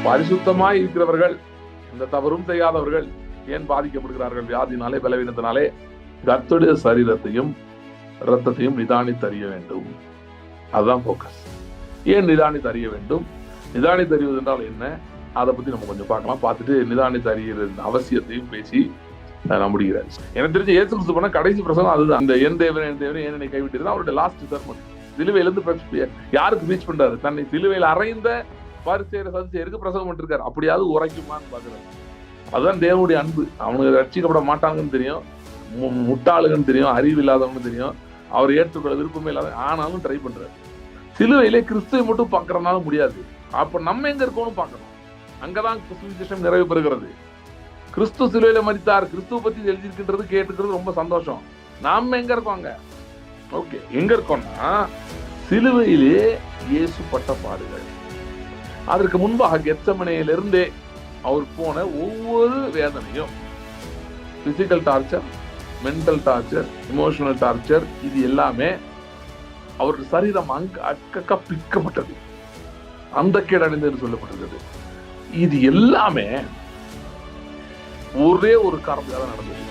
பரிசுத்தமாய் இருக்கிறவர்கள், எந்த தவறும் செய்யாதவர்கள் ஏன் பாதிக்கப்படுகிறார்கள்? வியாதினாலே, பலவீனத்தினாலே. கர்த்தருடைய சரீரத்தையும் இரத்தத்தையும் நிதானித்து அறிய வேண்டும். அதுதான் போக்கஸ். ஏன் நிதானித்து அறிய வேண்டும்? நிதானித்து அறிவது என்றால் என்ன? அதை பத்தி நம்ம கொஞ்சம் பார்க்கலாம். பார்த்துட்டு நிதானித்து அறிகிற அவசியத்தையும் பேசி நான் முடிகிறேன். எனக்கு தெரிஞ்ச இயேசு கிறிஸ்து பண்ண கடைசி பிரசங்கம் அதுதான். அந்த என் தேவன் ஏன் என்னை கைவிட்டு அவருடைய லாஸ்ட் சர்மன். சிலுவையிலிருந்து யாருக்கு ரீச் பண்றாரு? தன்னை சிலுவையில் அறைந்த பரிசேயர் சதுசேயருக்கு பிரசங்கம் பண்ணிருக்காரு. அப்படியாவது உரைக்குமான்னு பாக்குறாரு. அதுதான் தேவனுடைய அன்பு. அவனுக்கு ரட்சிக்கப்பட மாட்டாங்கன்னு தெரியும், முட்டாளுங்கன்னு தெரியும், அறிவு இல்லாதவன்னு தெரியும், அவர் ஏற்றுக்கொள்ள விருப்பமே இல்லாத, ஆனாலும் ட்ரை பண்றாரு. சிலுவையிலே கிறிஸ்துவை மட்டும் பார்க்கறதுனால முடியாது. அப்ப நம்ம எங்க இருக்கோம்னு பார்க்கணும். அங்கதான் சுவிசேஷம் நிறைவு பெறுகிறது. கிறிஸ்து சிலுவையில மரித்தார், கிறிஸ்துவ பத்தி எழுதியிருக்கின்றது கேட்டுக்கிறது ரொம்ப சந்தோஷம். நாம எங்க இருக்கோங்க? ஓகே, எங்க இருக்கோம்னா சிலுவையிலே இயேசு பட்ட பாடுகள். அதற்கு முன்பாக கெத்செமனேயிலிருந்தே அவர் போன ஒவ்வொரு வேதனையும், physical torture, mental torture, emotional torture, இது எல்லாமே அவருடைய சரீரம் அக்க பிக்கப்பட்டது, அந்த கேடடைந்து என்று சொல்லப்பட்டிருக்கிறது. இது எல்லாமே ஒரே ஒரு காரணத்துக்காக நடந்தது.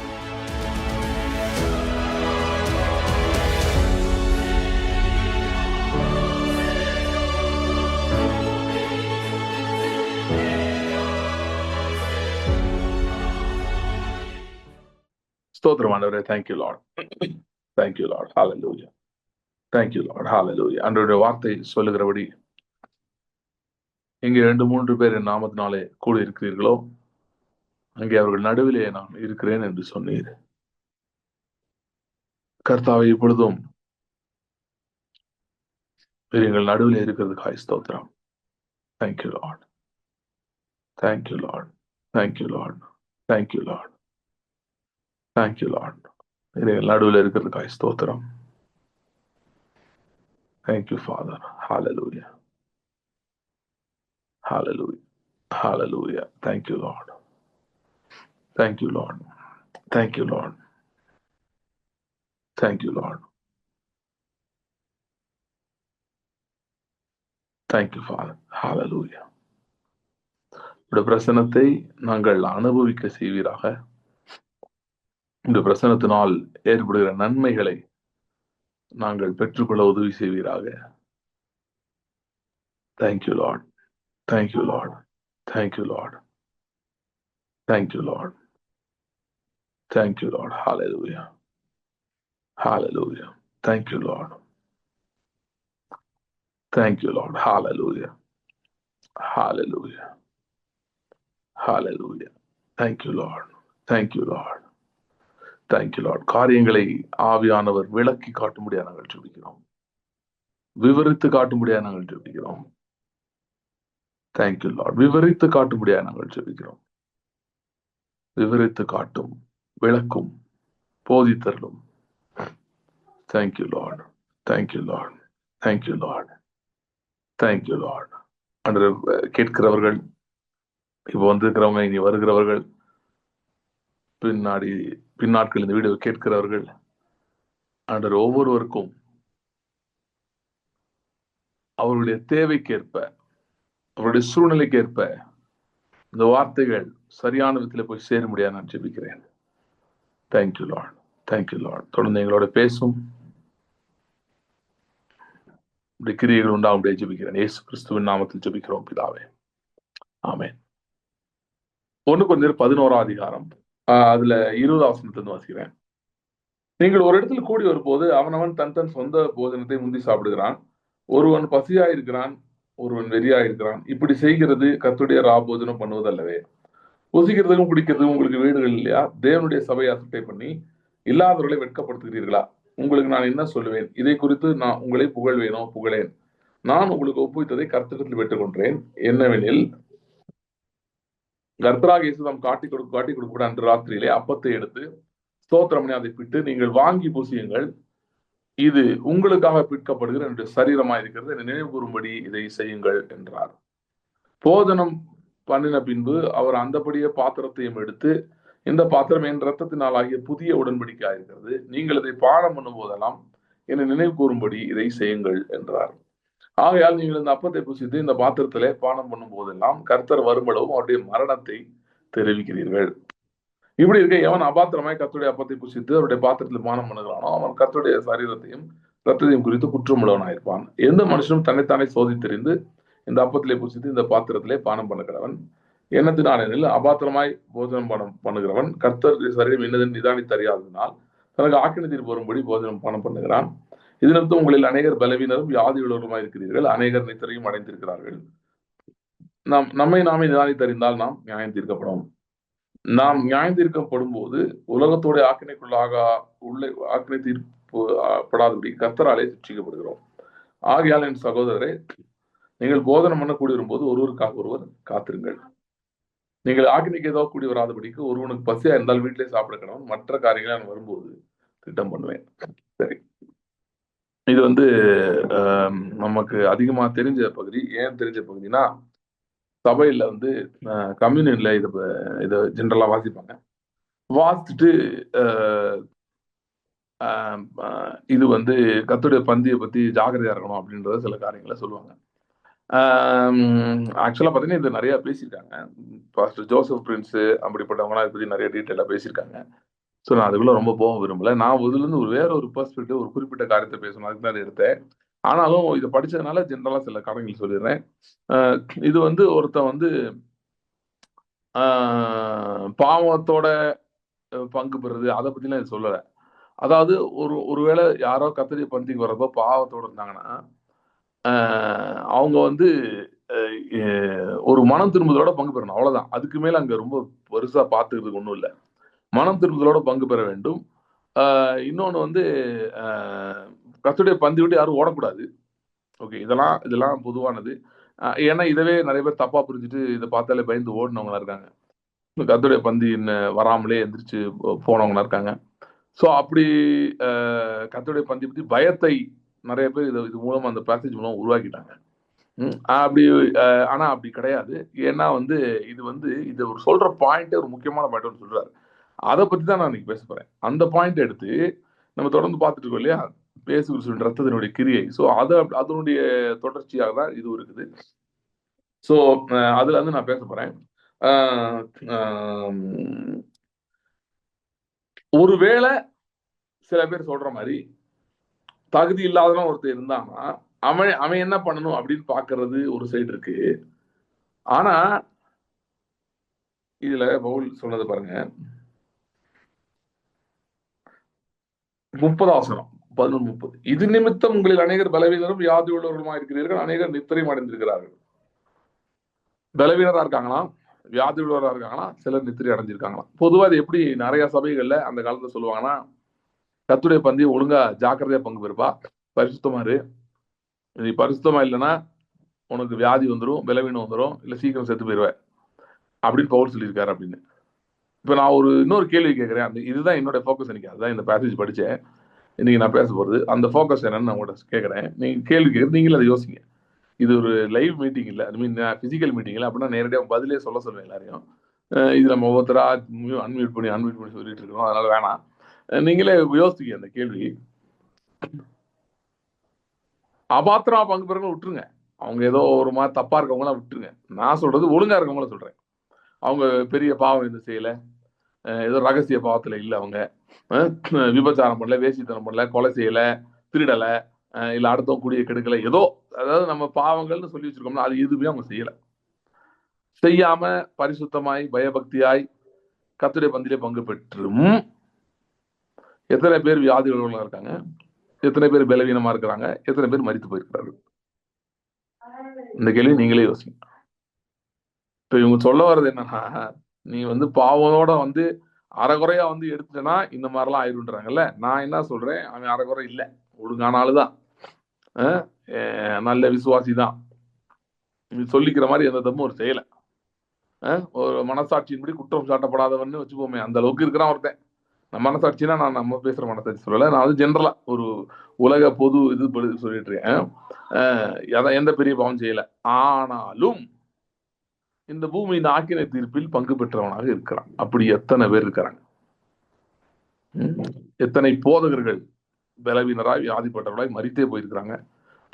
ஸ்தோத்திரம் ஆண்டவரே. Thank you Lord. Thank you Lord. Hallelujah. Thank you Lord. Hallelujah. ஆண்டவருடைய வார்த்தை சொல்லுகிறபடி இங்கே 2-3 பேர் என் நாமத்தினாலே கூட இருக்கிறீர்களோ அங்கே அவர்கள் நடுவிலே நான் இருக்கிறேன் என்று சொன்னீர். கர்த்தாவை இப்பொழுதும் எங்கள் நடுவில் இருக்கிறதுக்காய் ஸ்தோத்திரம். Thank you Lord. Thank you Lord. Thank you Lord. Thank you Lord. Thank you Lord. எங்கள் நடுவில் இருக்கிறதுக்காய் ஸ்தோத்திரம். Thank you Father. Hallelujah. Hallelujah. Hallelujah. Thank you Lord. Thank you Lord. Thank you Lord. Thank you Lord. Thank you Father. Hallelujah. இந்த பிரசன்னத்தை நாங்கள் அனுபவிக்க செய்வீராக. இந்த பிரசன்னத்தினால் ஏற்படுகிற நன்மைகளை நாங்கள் பெற்றுக்கொள்ள உதவி செய்வீராக. Thank you Lord. Thank you Lord. Thank you Lord. Thank you Lord. Thank you Lord. Hallelujah. Hallelujah. Thank you Lord. Thank you Lord. Hallelujah. Hallelujah. Hallelujah. Thank you Lord. Thank you Lord. Thank you Lord. காரியங்களை ஆவியானவர் விளக்கி காட்டும்படியாக நாங்கள் ஜெபிக்கிறோம், விவரித்து காட்டும்படியாக நாங்கள் ஜெபிக்கிறோம். Thank you Lord. விவரித்து காட்டும்படியாக நாங்கள் ஜெபிக்கிறோம். விவரித்து காட்டும், விளக்கும், போதித்தரலும். Thank you Lord. Thank you Lord. Thank you Lord. Thank you Lord. அன்று கேட்கிறவர்கள், இப்போ வந்திருக்கிறவங்க, இனி வருகிறவர்கள், பின்னாட்கள் இந்த வீடியோ கேட்கிறவர்கள், அன்று ஒவ்வொருவருக்கும் அவருடைய தேவைக்கேற்ப, அவருடைய சூழ்நிலைக்கேற்ப இந்த வார்த்தைகள் சரியான விதத்தில் போய் சேர முடியாது நான் ஜெபிக்கிறேன். Thank you Lord. Thank you Lord. தொடர்ந்து எங்களோட பேசும் கிரியைகள் உண்டாக ஜெபிக்கிறேன். இயேசு கிறிஸ்துவின் நாமத்தில் ஜெபிக்கிறோம் பிதாவே. ஆமென். 1 கொரிந்தியர் 11ஆம் அதிகாரம், அதுல 20ஆம் வசனத்திலிருந்து வாசிக்கிறேன். நீங்கள் ஒரு இடத்துல கூடி வரும்போது அவனவன் தன் தன் சொந்த போஜனத்தை முந்தி சாப்பிடுகிறான். ஒருவன் பசியாயிருக்கிறான், ஒருவன் வெறியாயிருக்கிறான். இப்படி செய்கிறது கர்த்தருடைய ராபோஜனம் பண்ணுவதல்லவே. புசிக்கிறதுக்கும் குடிக்கிறதுக்கும் உங்களுக்கு வீடுகள் இல்லையா? தேவனுடைய சபையை அசட்டை பண்ணி இல்லாதவர்களை வெட்கப்படுத்துகிறீர்களா? உங்களுக்கு நான் என்ன சொல்லுவேன்? இதை குறித்து நான் உங்களை புகழ்வேனோ? புகழேன். நான் உங்களுக்கு ஒப்புவித்ததை கர்த்தரிடத்தில் பெற்றுக்கொண்டேன். என்னவெனில், கர்த்தராகிய இயேசு தாம் காட்டி கொடுக்கப்பட்ட அன்று ராத்திரியிலே அப்பத்தை எடுத்து ஸ்தோத்திரம் பண்ணி அதை பிட்டு, நீங்கள் வாங்கி புசியுங்கள், இது உங்களுக்காக பிற்கப்படுகிற என்னுடைய சரீரமாக இருக்கிறது, என்னை நினைவு கூறும்படி இதை செய்யுங்கள் என்றார். போதனம் பண்ணின பின்பு அவர் அந்தபடியே பாத்திரத்தையும் எடுத்து, இந்த பாத்திரம் என் இரத்தத்தினால் ஆகிய புதிய உடன்படிக்கை இருக்கிறது, நீங்கள் இதை பானம் பண்ணும் போதெல்லாம் என்னை நினைவு கூறும்படி இதை செய்யுங்கள் என்றார். ஆகையால் நீங்கள் இந்த அப்பத்தை புசித்து இந்த பாத்திரத்திலே பானம் பண்ணும் போதெல்லாம் கர்த்தர் வரும்பளவும் அவருடைய மரணத்தை தெரிவிக்கிறீர்கள். இப்படி இருக்க எவன் அபாத்திரமாய் கர்த்தருடைய அப்பத்தை புசித்து அவருடைய பாத்திரத்தில் பானம் பண்ணுகிறானோ அவன் கர்த்தருடைய சரீரத்தையும் ரத்தத்தையும் குறித்து குற்றமுள்ளவனாயிருப்பான். எந்த மனுஷனும் தன்னைத்தானே சோதித்தறிந்து இந்த அப்பத்திலே புசித்து இந்த பாத்திரத்திலே பானம் பண்ணுகிறவன் எண்ணத்தினாலெனில் அபாத்திரமாய் போஜனம் பண்ணுகிறவன் கர்த்தர் சரீரம் என்னதென்று நிதானித்து அறியாததினால் தனக்கு ஆக்கினை தீர்ப்பு வரும்படி போஜனம் பானம் பண்ணுகிறான். இது நிமித்தம் உங்களில் அநேகர் பலவீனரும் வியாதியுள்ளவருமாய் இருக்கிறீர்கள், அநேகர் நித்திரையும் அடைந்திருக்கிறார்கள். நம்மை நாமே நிதானித்தறிந்தால் நாம் நியாயம் தீர்க்கப்படும். நாம் நியாயம் தீர்க்கப்படும் போது உலகத்தோட ஆக்கினை தீர்ப்பு படாதபடி கர்த்தராலே சிக்ஷிக்கப்படுகிறோம். ஆகையால் என் சகோதரரை, நீங்கள் போதனம் பண்ண கூடி வரும்போது ஒருவருக்காக ஒருவர் காத்திருங்கள். நீங்கள் ஆக்கினைக்கு ஏதோ கூடி வராதபடிக்கு ஒருவனுக்கு பசியா இருந்தால் வீட்டிலே சாப்பிட கிடவன், மற்ற காரியங்களை நான் வரும்போது திட்டம் பண்ணுவேன். சரி, இது நமக்கு அதிகமா தெரிஞ்ச பகுதி. ஏன் தெரிஞ்ச பகுதினா, சபையில கம்யூனியன்ல இதை ஜென்ரலா வாசிப்பாங்க. வாசிச்சுட்டு இது கர்த்தருடைய பந்தியை பத்தி ஜாக்கிரதையா இருக்கணும் அப்படின்றத சில காரியங்களை சொல்லுவாங்க. ஆக்சுவலா பாத்தீங்கன்னா இது நிறைய பேசியிருக்காங்க. பாஸ்டர் ஜோசப் பிரின்ஸ் அப்படிப்பட்டவங்களாம் இதை பத்தி நிறைய டீட்டெயிலா பேசியிருக்காங்க. ஸோ நான் அதுக்குள்ள ரொம்ப போக விரும்பல. நான் இதுலேருந்து வேற ஒரு பெர்ஸ்பெக்டிவ், ஒரு குறிப்பிட்ட காரியத்தை பேசணும், அதுக்கு தான் எடுத்தேன். ஆனாலும் இதை படிச்சதுனால ஜென்ரலா சில காரியங்கள் சொல்லிடுறேன். இது ஒருத்தன் பாவத்தோட பங்கு பெறுறது அதை பத்திலாம் இது சொல்லலை. அதாவது ஒருவேளை யாரோ கத்தரி பந்திக்கு வர்றப்போ பாவத்தோட இருந்தாங்கன்னா அவங்க ஒரு மனம் திரும்புதலோட பங்கு பெறணும், அவ்வளவுதான். அதுக்கு மேல அங்க ரொம்ப பெருசா பார்த்துக்கிறதுக்கு ஒன்றும் இல்லை. மனம் திரும்புதலோட பங்கு பெற வேண்டும். இன்னொன்று கர்த்தருடைய பந்தி விட்டு யாரும் ஓடக்கூடாது. ஓகே, இதெல்லாம் பொதுவானது. ஏன்னா இதவே நிறைய பேர் தப்பா புரிஞ்சுட்டு இதை பார்த்தாலே பயந்து ஓடினவங்களா இருக்காங்க. கர்த்தருடைய பந்தி வராமலே எந்திரிச்சு போனவங்களா இருக்காங்க. ஸோ அப்படி கர்த்தருடைய பந்தி பத்தி பயத்தை நிறைய பேர் இது மூலமா, அந்த பேசேஜ் மூலம் உருவாக்கிட்டாங்க. அப்படி ஆனா அப்படி கிடையாது. ஏன்னா இது ஒரு சொல்ற பாயிண்ட், ஒரு முக்கியமான பாயிண்ட் ஒன்று சொல்றாரு. அதை பத்தி தான் நான் இன்னைக்கு பேச போறேன். அந்த பாயிண்ட் எடுத்து நம்ம தொடர்ந்து பார்த்துட்டு இருக்கோம் இல்லையா, இயேசு கிறிஸ்துவின் ரத்தத்தினுடைய கிரியை. ஸோ அதனுடைய தொடர்ச்சியாக தான் இது இருக்குது. ஸோ அதுல நான் பேச போறேன். ஒருவேளை சில பேர் சொல்ற மாதிரி தகுதி இல்லாதவன் ஒருத்தர் இருந்தான்னா அவன் என்ன பண்ணணும் அப்படின்னு பாக்குறது ஒரு சைடு இருக்கு. ஆனா இதுல பவுல் சொன்னது பாருங்க, 30 11:30. இது நிமித்தம் உங்களில் அநேகர் பலவீனரும் வியாதி உள்ளவர்களுமா இருக்கிறீர்கள், அநேகர் நித்திரையும் அடைந்திருக்கிறார்கள். பலவீனரா இருக்காங்களாம், வியாதி உள்ளவரா இருக்காங்களா, சிலர் நித்திரை அடைஞ்சிருக்காங்களாம். பொதுவா இது எப்படி நிறைய சபைகள்ல அந்த காலத்துல சொல்லுவாங்கன்னா, கர்த்தருடைய பந்தியை ஒழுங்கா ஜாக்கிரதையா பங்கு பெறுப்பா, பரிசுத்தமா இரு. நீ பரிசுத்தமா இல்லைன்னா உனக்கு வியாதி வந்துடும், பலவீனம் வந்துடும், இல்லை சீக்கிரம் செத்து போயிடுவேன் அப்படின்னு பவுல் சொல்லியிருக்காரு அப்படின்னு. இப்ப நான் இன்னொரு கேள்வி கேட்கிறேன். இதுதான் என்னோட ஃபோக்கஸ். இன்னைக்கு அதுதான் இந்த பேசேஜ் படிச்சேன். இன்னைக்கு நான் பேச போறது அந்த ஃபோக்கஸ் என்னன்னு நான் உங்கள்கிட்ட கேட்கறேன். நீங்க கேள்வி கேட்குறது, நீங்களும் அதை யோசிங்க. இது ஒரு லைவ் மீட்டிங் இல்லை, ஐ மீன் பிசிக்கல் மீட்டிங் இல்லை. அப்படின்னா நேரடியாக பதிலே சொல்லுவேன் எல்லாரையும். இது நம்ம ஒவ்வொருத்தரா அன்மியூட் பண்ணி சொல்லிட்டு இருக்கோம். அதனால வேணாம், நீங்களே யோசிங்க அந்த கேள்வி. அபாத்திரமா பங்கு பெறவங்க விட்டுருங்க, அவங்க ஏதோ ஒரு மாதிரி தப்பா இருக்கவங்களாம் விட்டுருங்க. நான் சொல்றது ஒழுங்கா இருக்கவங்கள சொல்றேன். அவங்க பெரிய பாவம் எதுவும் செய்யல, ஏதோ ரகசிய பாவத்துல இல்லை, அவங்க விபச்சாரம் பண்ணல, வேசித்தனம் பண்ணல, கொலை செய்யல, திருடலை, இல்லை அடுத்தவங்க கூடிய கெடுக்கல, ஏதோ அதாவது நம்ம பாவங்கள்னு சொல்லி வச்சிருக்கோம்னா அது எதுவுமே அவங்க செய்யல. செய்யாம பரிசுத்தமாய் பயபக்தியாய் கர்த்தருடைய பந்தியிலே பங்கு பெற்றும் எத்தனை பேர் வியாதி உள்ளவர்களா இருக்காங்க, எத்தனை பேர் பலவீனமா இருக்கிறாங்க, எத்தனை பேர் மரித்து போயிருக்கிறார்கள்? இந்த கேள்வி நீங்களே யோசிங்க. இப்ப இவங்க சொல்ல வர்றது என்னன்னா, நீ பாவனோட அரைகுறையா எடுத்துட்டனா இந்த மாதிரிலாம் ஆயிருன்றாங்கல்ல. நான் என்ன சொல்றேன், அவன் அரைகுறை இல்லை, ஒழுங்கான ஆளுதான், நல்ல விசுவாசி தான், சொல்லிக்கிற மாதிரி எந்த தப்பும் ஒரு செய்யல, ஒரு மனசாட்சியின்படி குற்றம் சாட்டப்படாதவன்னு வச்சுப்போமே, அந்த அளவுக்கு இருக்கிறான் ஒருத்தன். மனசாட்சினா நான் நம்ம பேசுற மனசாட்சி சொல்லல, நான் ஜென்ரலா ஒரு உலக பொது இது சொல்லிட்டு இருக்கேன். எந்த பெரிய பாவம் செய்யல, ஆனாலும் இந்த பூமியின் ஆக்கினை தீர்ப்பில் பங்கு பெற்றவனாக இருக்கிறான். அப்படி எத்தனை பேர் இருக்கிறாங்க? எத்தனை போதகர்கள் பலவீனராய் வியாதிப்பட்டவர்களாய் மரித்தே போயிருக்கிறாங்க.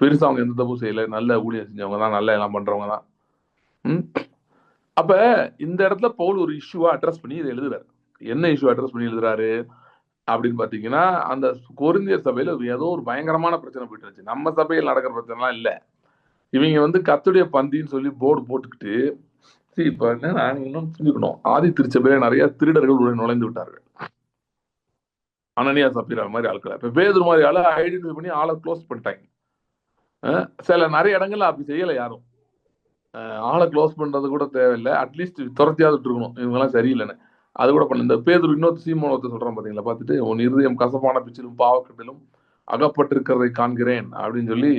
பெருசா அவங்க எந்த தப்பும் செய்யல, நல்ல ஊழியம் செஞ்சவங்க தான், நல்ல எல்லாம் பண்றவங்க தான். ம். அப்ப இந்த இடத்துல பவுல் ஒரு இஷ்யூவா அட்ரஸ் பண்ணி இதை எழுதுறாரு. என்ன இஷ்யூ அட்ரஸ் பண்ணி எழுதுறாரு அப்படின்னு பாத்தீங்கன்னா, அந்த கொரிந்தியர் சபையில ஏதோ ஒரு பயங்கரமான பிரச்சனை போயிட்டு இருந்துச்சு. நம்ம சபையில் நடக்கிற பிரச்சனைலாம் இல்ல. இவங்க வந்து கர்த்தருடைய பந்தின்னு சொல்லி போர்டு போட்டுக்கிட்டு, இப்ப என்னன்னா நீங்க இன்னும் புரிஞ்சுக்கணும். ஆதி திருச்சபையில நிறைய திருடர்கள் உள்ள நுழைந்து விட்டார்கள். அனனியா சப்பீரா மாதிரி ஆட்களை, இப்ப பேதுரு மாதிரி ஆளை ஐடென்டிஃபை பண்ணி ஆளை க்ளோஸ் பண்ணிட்டாங்க. சில நிறைய இடங்கள்ல அப்படி செய்யல யாரும். ஆளை க்ளோஸ் பண்றது கூட தேவையில்லை, அட்லீஸ்ட் துரத்தியாவது இருக்கணும் இவங்க எல்லாம் சரியில்லைன்னு. அது கூட பண்ண. இந்த பேதுரு இன்னொரு சீமோனத்தை சொல்றான் பாத்தீங்களா, பார்த்துட்டு உன் இருதயம் கசப்பான பிச்சிலும் பாவக்கட்டிலும் அகப்பட்டிருக்கிறதை காண்கிறேன் அப்படின்னு சொல்லி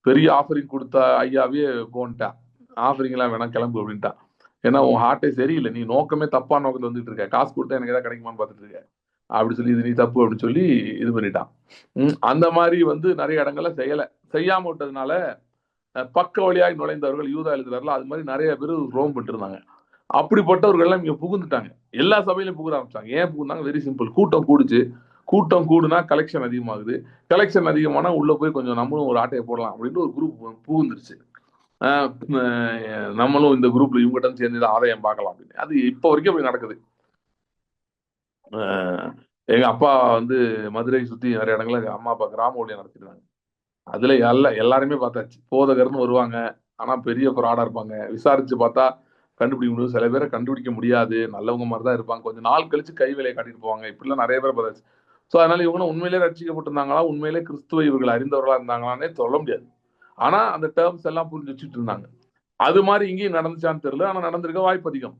பெரிய ஆஃபரிங் கொடுத்த ஐயாவே போன்ட்டான். ஆஃபரிங் எல்லாம் வேணாம் கிளம்பு அப்படின்ட்டான். ஏன்னா உன் ஹார்ட்டே சரியில்லை, நீ நோக்கமே தப்பான நோக்கத்துல வந்துட்டு இருக்க, காசு கொடுத்தா எனக்கு ஏதாவது கிடைக்குமான்னு பார்த்துட்டு இருக்க அப்படி சொல்லி, இது நீ தப்பு அப்படின்னு சொல்லி இது பண்ணிட்டான். அந்த மாதிரி வந்து நிறைய இடங்கள்ல செய்யாம விட்டதுனால பக்க வழியாய் நுழைந்தவர்கள் யூதா எழுதுறாருல, அது மாதிரி நிறைய பேர் ரோம் பண்ணிருந்தாங்க. அப்படிப்பட்டவர்கள் எல்லாம் இங்க புகுந்துட்டாங்க. எல்லா சபையிலும் புகுத ஆரம்பிச்சாங்க. ஏன் புகுந்தாங்க? Very simple. கூட்டம் கூடுச்சு. கூட்டம் கூடுனா கலெக்ஷன் அதிகமாகுது. கலெக்ஷன் அதிகமானா உள்ள போய் கொஞ்சம் நம்மளும் ஒரு ஆட்டையை போடலாம் அப்படின்ட்டு ஒரு குரூப் புகுந்துருச்சு. நம்மளும் இந்த குரூப்ல இவங்ககிட்ட சேர்ந்து ஆதாயம் பார்க்கலாம் அப்படின்னு. அது இப்ப வரைக்கும் அப்படி நடக்குது. எங்க அப்பா வந்து மதுரை சுத்தி நிறைய இடங்கள்ல அம்மா அப்பா கிராம ஊழியம் நடத்திருந்தாங்க. அதுல எல்லாருமே பார்த்தாச்சு. போதகர்னு வருவாங்க, ஆனா பெரிய ஃப்ராடா இருப்பாங்க. விசாரிச்சு பார்த்தா கண்டுபிடிக்க முடியும். சில பேரை கண்டுபிடிக்க முடியாது, நல்லவங்க மாதிரி தான் இருப்பாங்க. கொஞ்சம் நாள் கழிச்சு கை வேலையை காட்டிட்டு போவாங்க. இப்படிலாம் நிறைய பேர் பார்த்தாச்சு. ஸோ அதனால இவங்க உண்மையிலே ரட்சிக்கப்பட்டிருந்தாங்களா, உண்மையிலே கிறிஸ்துவ இவர்கள் அறிந்தவர்களா இருந்தாங்களான்னே சொல்ல முடியாது. ஆனா அந்த டேர்ம்ஸ் எல்லாம் புரிஞ்சு வச்சுட்டு இருந்தாங்க. அது மாதிரி இங்கேயும் நடந்துச்சான்னு தெரியல, ஆனா நடந்திருக்க வாய்ப்பு அதிகம்.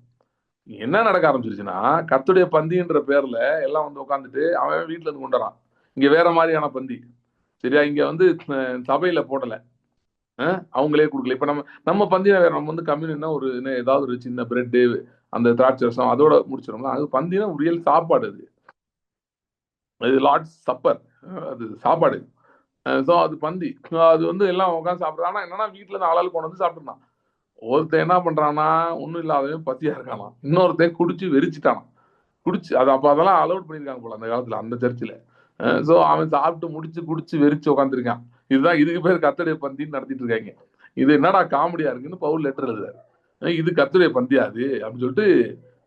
என்ன நடக்க ஆரம்பிச்சிருச்சுன்னா, கர்த்தருடைய பந்தின்ற பேர்ல எல்லாம் வந்து உட்காந்துட்டு அவன் வீட்டுல இருந்து கொண்டு வரான். இங்க வேற மாதிரியான பந்தி. சரியா? இங்க வந்து சபையில போடல, அவங்களே கொடுக்கல. இப்ப நம்ம நம்ம பந்தினா வேற. நம்ம வந்து கம்யூனின்னா ஒரு ஏதாவது ஒரு சின்ன பிரெட்டு, அந்த திராட்சை ரசம் அதோட முடிச்சிடும்ல. அது பந்தினா ரியல் சாப்பாடு. அது லார்ட்ஸ் சப்பர், அது சாப்பாடு. ஸோ அது பந்தி. அது வந்து எல்லாம் உட்காந்து சாப்பிடுறான். ஆனா என்னன்னா வீட்டுல இருந்து ஆளாள் கொண்டு வந்து சாப்பிட்டுருந்தான். ஒருத்தன் என்ன பண்றான்னா, ஒண்ணும் இல்லாதவன் பசியா இருக்கானா, இன்னொருத்தன் குடிச்சு வெறிச்சிட்டானா. குடிச்சு அது அப்ப அதெல்லாம் அலோட் பண்ணிருக்காங்க போல அந்த காலத்துல அந்த சர்ச்சில். சோ அவன் சாப்பிட்டு முடிச்சு குடிச்சு வெறிச்சு உட்காந்துருக்கான். இதுதான் இதுக்கு பேர் கர்த்தருடைய பந்தின்னு நடத்திட்டு இருக்காங்க. இது என்னடா காமெடியா இருக்குன்னு பவுல் லெட்டர் எழுதுறாரு. இது கர்த்தருடைய பந்தியா அது அப்படின்னு சொல்லிட்டு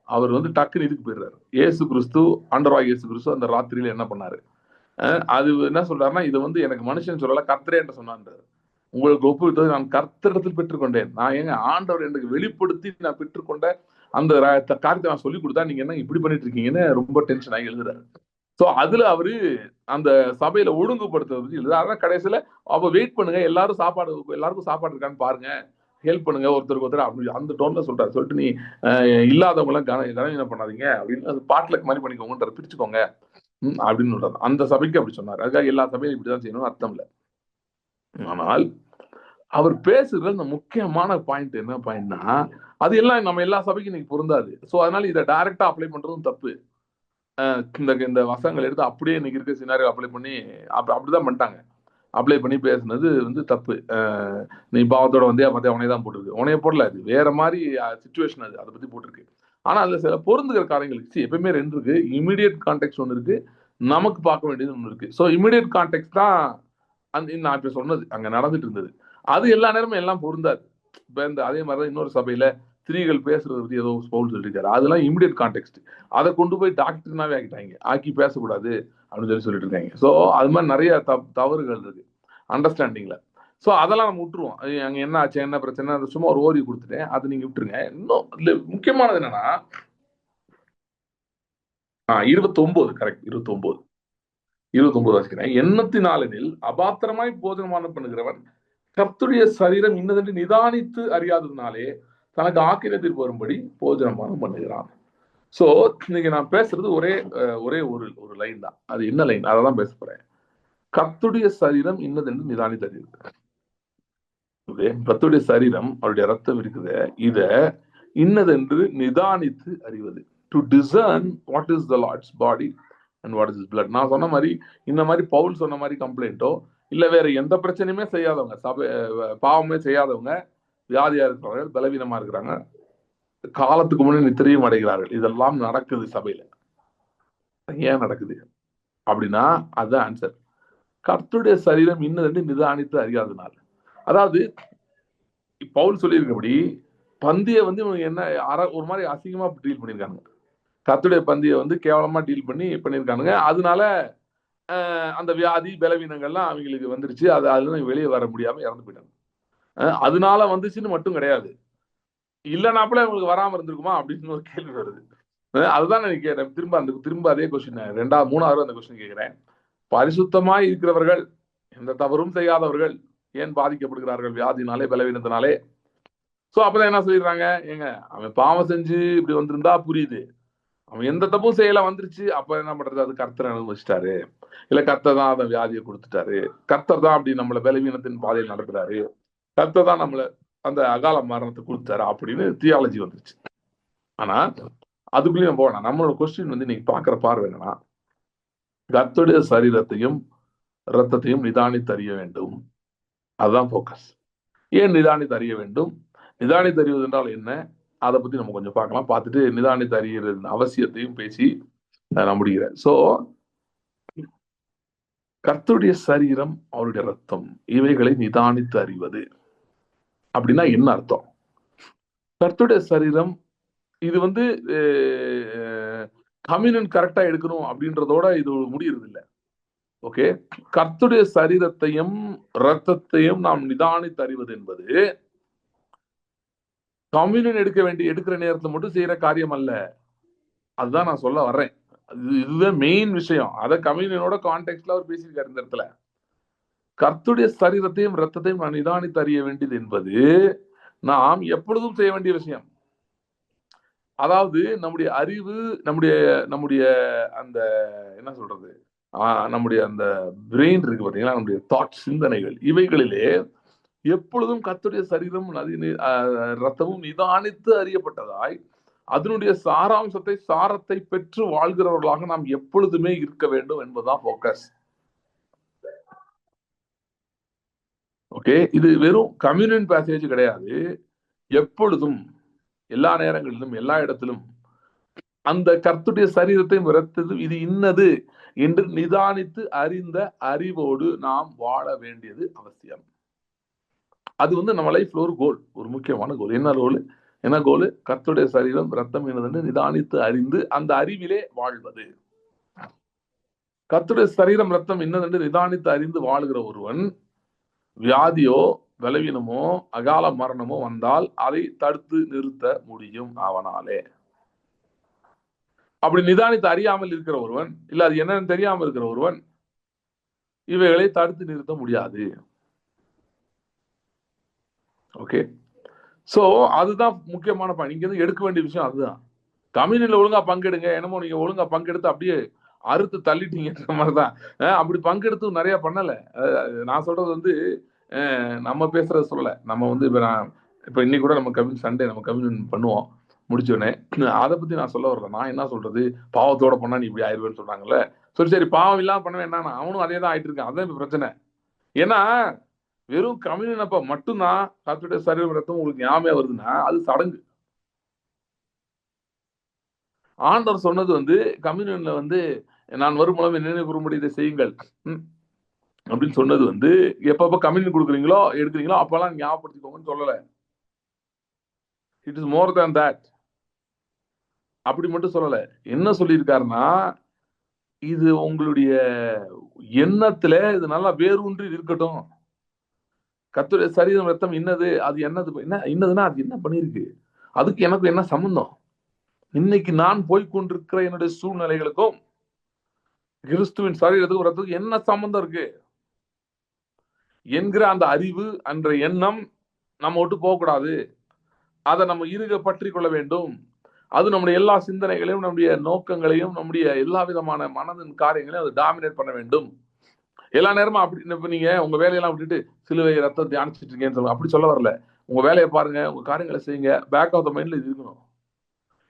அவர் வந்து டக்குன்னு இதுக்கு போயிடுறாரு. இயேசு கிறிஸ்து, ஆண்டவராகிய இயேசு கிறிஸ்து அந்த ராத்திரியில என்ன பண்ணாரு? அது என்ன சொல்றாருன்னா, இது வந்து எனக்கு மனுஷன் சொல்லல, கர்த்தரே என்று சொன்னான்றாரு. உங்களுக்கு ஒப்புவித்தது நான் கர்த்தரிடத்தில் பெற்றுக்கொண்டேன். நான் எங்க ஆண்டவர் எனக்கு வெளிப்படுத்தி நான் பெற்றுக்கொண்ட அந்த காரியத்தை நான் சொல்லி கொடுத்தா நீங்க என்ன இப்படி பண்ணிட்டு இருக்கீங்கன்னு ரொம்ப டென்ஷன் ஆகி எழுதுறாரு. சோ அதுல அவரு அந்த சபையில ஒழுங்குபடுத்துறது எழுதுறாரு. அதான் கடைசியில அப்ப வெயிட் பண்ணுங்க, எல்லாரும் சாப்பாடு, எல்லாருக்கும் சாப்பாடு இருக்கான்னு பாருங்க, ஹெல்ப் பண்ணுங்க ஒருத்தருக்கு ஒருத்தர் அப்படி அந்த டோன்ல சொல்றாரு. சொல்லிட்டு நீ இல்லாதவங்க எல்லாம் கனவீனம் பண்ணாதீங்க அப்படின்னு, அது பாட்லக் மாதிரி பண்ணிக்கோங்க, பிரிச்சுக்கோங்க அப்படின்னு சொல்றாரு. அந்த சபைக்கு அப்படி சொன்னார். அதுக்காக எல்லா சபையும் இப்படிதான் செய்யணும்னு அர்த்தம் இல்லை. ஆனால் அவர் பேசுகிற அந்த முக்கியமான பாயிண்ட் என்ன பாயிண்ட்னா, அது எல்லாம் நம்ம எல்லா சபைக்கும் இன்னைக்கு பொருந்தாது. ஸோ அதனால இதை டைரக்டா அப்ளை பண்றதும் தப்பு. இந்த வசங்கள் எடுத்து அப்படியே இன்னைக்கு இருக்க சினாரியோ அப்ளை பண்ணி அப்படிதான் பண்ணிட்டாங்க. அப்ளை பண்ணி பேசுனது வந்து தப்பு. நீ பாவத்தோட வந்தியா பார்த்தியா உனைய தான் போட்டிருக்கு. உனைய போடல, அது வேற மாதிரி சுச்சுவேஷன், அது அதை பத்தி போட்டிருக்கு. ஆனா அதுல சில பொருந்துகிற காரியங்களுக்கு எப்பயுமே ரெண்டு இருக்கு. இமீடியட் கான்டெக்ட் ஒன்று இருக்கு, நமக்கு பார்க்க வேண்டியது ஒன்று இருக்கு. ஸோ இமீடியட் கான்டெக்ட் தான் நான் இப்ப சொன்னது அங்க நடந்துட்டு இருந்தது. அது எல்லா நேரமும் எல்லாம் பொருந்தாது. இப்ப இந்த அதே மாதிரிதான் இன்னொரு சபையில ஸ்திரீகள் பேசுறது பத்தி ஏதோ பவுல் சொல்லியிருக்காரு. அதெல்லாம் இமிடியட் கான்டெக்ட். அதை கொண்டு போய் டாக்டர்னாவே ஆக்கி பேசக்கூடாது அப்படின்னு சொல்லிட்டு இருக்காங்க. ஸோ அது மாதிரி நிறைய தவறுகள் இருக்கு அண்டர்ஸ்டாண்டிங்ல. ஸோ அதெல்லாம் நம்ம விட்டுருவோம். அங்க என்ன ஆச்சு, என்ன பிரச்சனை, சும்மா ஒரு ஓரி கொடுத்துட்டேன், அது நீங்க விட்டுருங்க. இன்னும் முக்கியமானது என்னன்னா 29 கரெக்ட், 29 வாசிக்கிறேன். 84 அபாத்திரமாய் போஜனமான பண்ணுகிறவன் கர்த்தருடைய சரீரம் இன்னதென்று நிதானித்து அறியாததுனாலே தனக்கு ஆக்கிரத்தில் வரும்படி போஜனமானம் பண்ணுகிறான். சோ இன்னைக்கு நான் பேசுறது ஒரே ஒரே ஒரு லைன் தான். அது என்ன லைன்? அதான் பேச போறேன். கர்த்தருடைய சரீரம் இன்னதென்று நிதானித்து அறிகிறது. கர்த்தருடைய சரீரம், அவருடைய ரத்தம் இருக்குது, இத இன்னதென்று நிதானித்து அறிவது. To discern what is the Lord's body and what is blood. நான் சொன்ன மாதிரி இந்த மாதிரி பவுல் சொன்ன மாதிரி கம்ப்ளைண்ட்டோ இல்ல வேற எந்த பிரச்சனையுமே செய்யாதவங்க, பாவமே செய்யாதவங்க, வியாதியா இருக்கிறவர்கள், பலவீனமா இருக்கிறாங்க, காலத்துக்கு முன்னே நித்திரையும் அடைகிறார்கள், இதெல்லாம் நடக்குது சபையில. ஏன் நடக்குது அப்படின்னா அதுதான் ஆன்சர். கர்த்தருடைய சரீரம் இன்னதென்று நிதானித்து அறியாதனால். அதாவது பவுல் சொல்லியிருக்கபடி பந்தியை வந்து இவங்க என்ன ஒரு மாதிரி அசிங்கமா டீல் பண்ணியிருக்காங்க. கர்த்தருடைய பந்தியை வந்து கேவலமா டீல் பண்ணியிருக்கானுங்க. அதனால அந்த வியாதி பலவீனங்கள்லாம் அவங்களுக்கு வந்துருச்சு. அதுல வெளியே வர முடியாம இறந்து போயிட்டாங்க. அதனால வந்துச்சுன்னு மட்டும் கிடையாது. இல்லைனாப்புல உங்களுக்கு வராம இருந்திருக்குமா அப்படின்னு ஒரு கேள்வி வருது. அதுதான் நான் கேட்டேன். திரும்ப அதே கொஸ்டின் மூணாவது அந்த கொஸ்டின் கேட்கிறேன். பரிசுத்தமாய் இருக்கிறவர்கள், எந்த தவறும் செய்யாதவர்கள் ஏன் பாதிக்கப்படுகிறார்கள் வியாதினாலே பலவீனத்தினாலே? சோ அப்பதான் என்ன சொல்லிடுறாங்க, ஏங்க அவன் பாவம் செஞ்சு இப்படி வந்திருந்தா புரியுது. அவன் எந்த தப்பும் செய்யல வந்துருச்சு. அப்ப என்ன பண்றது? அது கர்த்தர் அனுபவிச்சிட்டாரு. இல்ல கர்த்தர் தான் அந்த வியாதியை கொடுத்துட்டாரு. கர்த்தர் தான் அப்படி நம்மள பலவீனத்தின் பாதையில் நடத்துறாரு. கர்த்தர் தான் நம்மள அந்த அகால மரணத்தை கொடுத்தாரு அப்படின்னு தியாலஜி வந்துருச்சு. ஆனா அதுக்குள்ளேயும் போனா நம்மளோட கொஸ்டின் வந்து நீங்க பாக்குற பார்வை என்னன்னா, கர்த்தருடைய சரீரத்தையும் ரத்தத்தையும் நிதானித்து அறிய வேண்டும். அதுதான் போக்கஸ். ஏன் நிதானித்து அறிய வேண்டும்? நிதானித்து அறிவது என்றால் என்ன? அதை பத்தி நம்ம கொஞ்சம் பார்க்கலாம். பார்த்துட்டு நிதானித்து அறிகிறது அவசியத்தையும் பேசி நான் முடிகிறேன். சோ கர்த்தருடைய சரீரம், அவருடைய ரத்தம், இவைகளை நிதானித்து அறிவது அப்படின்னா என்ன அர்த்தம்? கர்த்தருடைய சரீரம் இது வந்து கம்யூனியன் கரெக்டா எடுக்கணும் அப்படின்றதோட இது முடியறது இல்லை. ஓகே, கர்த்தருடைய சரீரத்தையும் ரத்தத்தையும் நாம் நிதானித்து அறிவது என்பது கம்யூனியன் எடுக்கிற நேரத்துல மட்டும் செய்யற காரியம் அல்ல. அதுதான் நான் சொல்ல வர்றேன். இதுதான் மெயின் விஷயம். அதை கம்யூனியனோட கான்டெக்ட்ல அவர் பேசியிருக்காரு இந்த இடத்துல. கர்த்தருடைய சரீரத்தையும் ரத்தத்தையும் நான் நிதானித்து அறிய வேண்டியது என்பது நாம் எப்பொழுதும் செய்ய வேண்டிய விஷயம். அதாவது நம்முடைய அறிவு, நம்முடைய நம்முடைய அந்த என்ன சொல்றது, நம்முடைய அந்த பிரெயின் இருக்கு பாத்தீங்களா, நம்முடைய தாட், சிந்தனைகள், இவைகளிலே எப்பொழுதும் கர்த்தருடைய சரீரம் ரத்தமும் நிதானித்து அறியப்பட்டதாய் அதனுடைய சாரத்தை பெற்று வாழ்கிறவர்களாக நாம் எப்பொழுதுமே இருக்க வேண்டும் என்பதுதான் போக்கஸ். ஓகே, இது வெறும் கம்யூனியன் பேசேஜ் கிடையாது. எப்பொழுதும், எல்லா நேரங்களிலும், எல்லா இடத்திலும் அந்த கர்த்தருடைய சரீரத்தையும் ரத்தத்தையும் இது இன்னது என்று நிதானித்து அறிந்த அறிவோடு நாம் வாழ வேண்டியது அவசியம். அது வந்து நம்ம லைஃப்ல ஒரு கோல், ஒரு முக்கியமான கோல். என்ன கோல்? கர்த்தருடைய சரீரம் ரத்தம் என்னது நிதானித்து அறிந்து அந்த அறிவிலே வாழ்வது. கர்த்தருடைய சரீரம் ரத்தம் என்னதென்று நிதானித்து அறிந்து வாழ்கிற ஒருவன் வியாதியோ பலவீனமோ அகால மரணமோ வந்தால் அதை தடுத்து நிறுத்த முடியும் அவனாலே. அப்படி நிதானித்து அறியாமல் இருக்கிற ஒருவன், இல்ல அது என்னன்னு தெரியாமல் இருக்கிற ஒருவன் இவைகளை தடுத்து நிறுத்த முடியாது. ஓகே, சோ அதுதான் முக்கியமான பாயிண்ட். இங்க இருந்து எடுக்க வேண்டிய விஷயம் அதுதான். கம்யூனியன்ல ஒழுங்கா பங்கெடுங்க, என்னமோ நீங்க ஒழுங்கா பங்கெடுத்து அப்படியே அறுத்து தள்ளிட்டீங்கன்ற மாதிரிதான். அப்படி பங்கெடுத்து நிறைய பண்ணல. நான் சொல்றது வந்து நம்ம பேசுறத சொல்லல. நம்ம வந்து இப்ப இன்னைக்கு கூட நம்ம சண்டே நம்ம கம்யூனியன் பண்ணுவோம் முடிச்சோடனே. அதை பத்தி நான் சொல்ல வரல. நான் என்ன சொல்றது, பாவத்தோட பண்ணா நீ இப்படி ஆயிடுவேன்னு சொல்றாங்கல்ல. சரி பாவம் இல்லாம பண்ண வேண்டாம், அவனும் அதே தான் ஆயிட்டு இருக்கான். அதான் பிரச்சனை. ஏன்னா வெறும் கம்யூனியன் அப்ப மட்டும்தான் கர்த்தருடைய சரீரம் ரத்தம் உங்களுக்கு ஞாபகம் வருதுன்னா அது சடங்கு. ஆண்டவர் சொன்னது வந்து கம்யூனியன்ல வந்து நான் வரும் மூலம் நினைவு கூறும்படி இதை செய்யுங்கள் அப்படின்னு சொன்னது வந்து எப்பப்ப கம்யூனியன் கொடுக்குறீங்களோ எடுக்கிறீங்களோ அப்பெல்லாம் ஞாபகப்படுத்திக்கோங்கன்னு சொல்லல. It is more than that. அப்படி மட்டும் சொல்லல. என்ன சொல்லியிருக்காருன்னா, இது உங்களுடைய எண்ணத்துல இது நல்லா வேரூன்றி இருக்கட்டும். கர்த்தருடைய சரீரம் ரத்தம் இன்னது, அது என்னதுன்னா அது என்ன பண்ணிருக்கு, அதுக்கு எனக்கு என்ன சம்பந்தம்? இன்னைக்கு நான் போய்கொண்டிருக்கிற என்னுடைய சூழ்நிலைகளுக்கும் கிறிஸ்துவின் சரீரத்துக்கும் ரத்தத்துக்கும் என்ன சம்பந்தம் இருக்கு என்கிற அந்த அறிவு, என்ற எண்ணம் நம்ம விட்டு போகக்கூடாது. அதை நம்ம இருக பற்றி கொள்ள வேண்டும். அது நம்முடைய எல்லா சிந்தனைகளையும், நம்முடைய நோக்கங்களையும், நம்முடைய எல்லா விதமான மனதின் காரியங்களையும் அது டாமினேட் பண்ண வேண்டும். எல்லா நேரமும் அப்படி நீங்க உங்க வேலையெல்லாம் விட்டுட்டு சிலுவை ரத்தம் தியானிச்சுட்டு இருக்கேன்னு சொல்லுங்க, அப்படி சொல்ல வரல. உங்க வேலையை பாருங்க, உங்க காரியங்களை செய்யுங்க. பேக் ஆஃப் த மைண்ட்ல இது இருக்கணும்.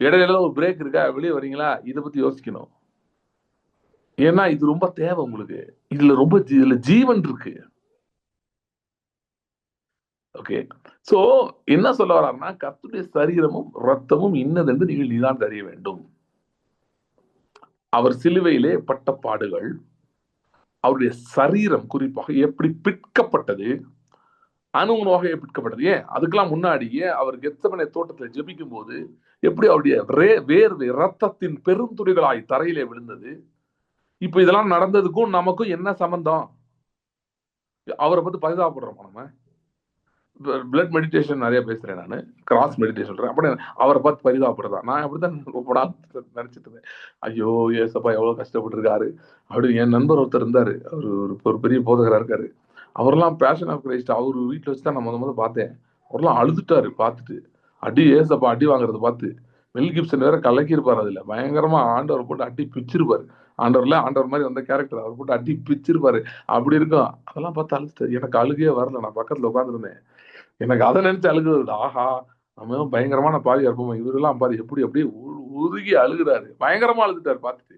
இடையில ஒரு பிரேக் இருக்கா, வெளியே வரீங்களா, இதை பத்தி யோசிக்கணும். ஏன்னா இது ரொம்ப தேவை உங்களுக்கு. இதுல ஜீவன் இருக்கு. ஓகே, சோ என்ன சொல்ல வர்றாருன்னா, கர்த்தருடைய சரீரமும் ரத்தமும் இன்னதென்று நீங்கள் நிதானித்து அறிய வேண்டும். அவர் சிலுவையிலே பட்ட பாடுகள், அவருடைய சரீரம் குறிப்பாக எப்படி பிற்கப்பட்டது, அணுகுணவாக பிற்கப்பட்டது. ஏன் அதுக்கெல்லாம் முன்னாடியே அவர் கெத்செமனே தோட்டத்தில் ஜெபிக்கும் போது எப்படி அவருடைய வேர்வை ரத்தத்தின் பெருந்துளிகளாய் தரையிலே விழுந்தது. இப்ப இதெல்லாம் நடந்ததுக்கும் நமக்கும் என்ன சம்பந்தம்? அவரை பத்தி பரிதாபப்படுறோம் நம்ம. பிளட் மெடிடேஷன் நிறைய பேசுறேன், நான் கிராஸ் மெடிடேஷன் சொல்றேன். அப்படி அவரை பார்த்து பரிதாபப்படுறதா? நான் அப்படித்தான் நினைச்சிட்டு இருந்தேன். ஐயோ ஏசப்பா எவ்வளவு கஷ்டப்பட்டு இருக்காரு அப்படி. என் நண்பர் ஒருத்தர் இருந்தாரு, அவரு ஒரு பெரிய போதகரா இருக்காரு. அவரெல்லாம் பேஷன் ஆஃப் கிரைஸ்ட் அவர் வீட்டுல வச்சுதான் நான் முத பார்த்தேன். அவரெல்லாம் அழுதுட்டாரு பார்த்துட்டு. அடி ஏசப்பா அடி வாங்குறத பார்த்து. மெல் கிப்சன் வேற கலக்கியிருப்பாரு, அதுல பயங்கரமா ஆண்டவர் போட்டு அடி பிச்சிருப்பாரு. ஆண்டவர் மாதிரி அந்த கேரக்டர் அவர் போட்டு அடி பிச்சிருப்பாரு. அப்படி இருக்கும். அதெல்லாம் பார்த்து அழுதுட்டாரு. எனக்கு அழுகையே வரல, நான் பக்கத்துல உட்காந்துருந்தேன். எனக்கு அதை நினைச்சு அழுகுது. ஆஹா, நம்ம பயங்கரமான பாவியா இருப்போம், இவரெல்லாம் பாரு எப்படி அப்படியே உருகி அழுகுறாரு, பயங்கரமா அழுதுட்டாரு பார்த்துட்டு.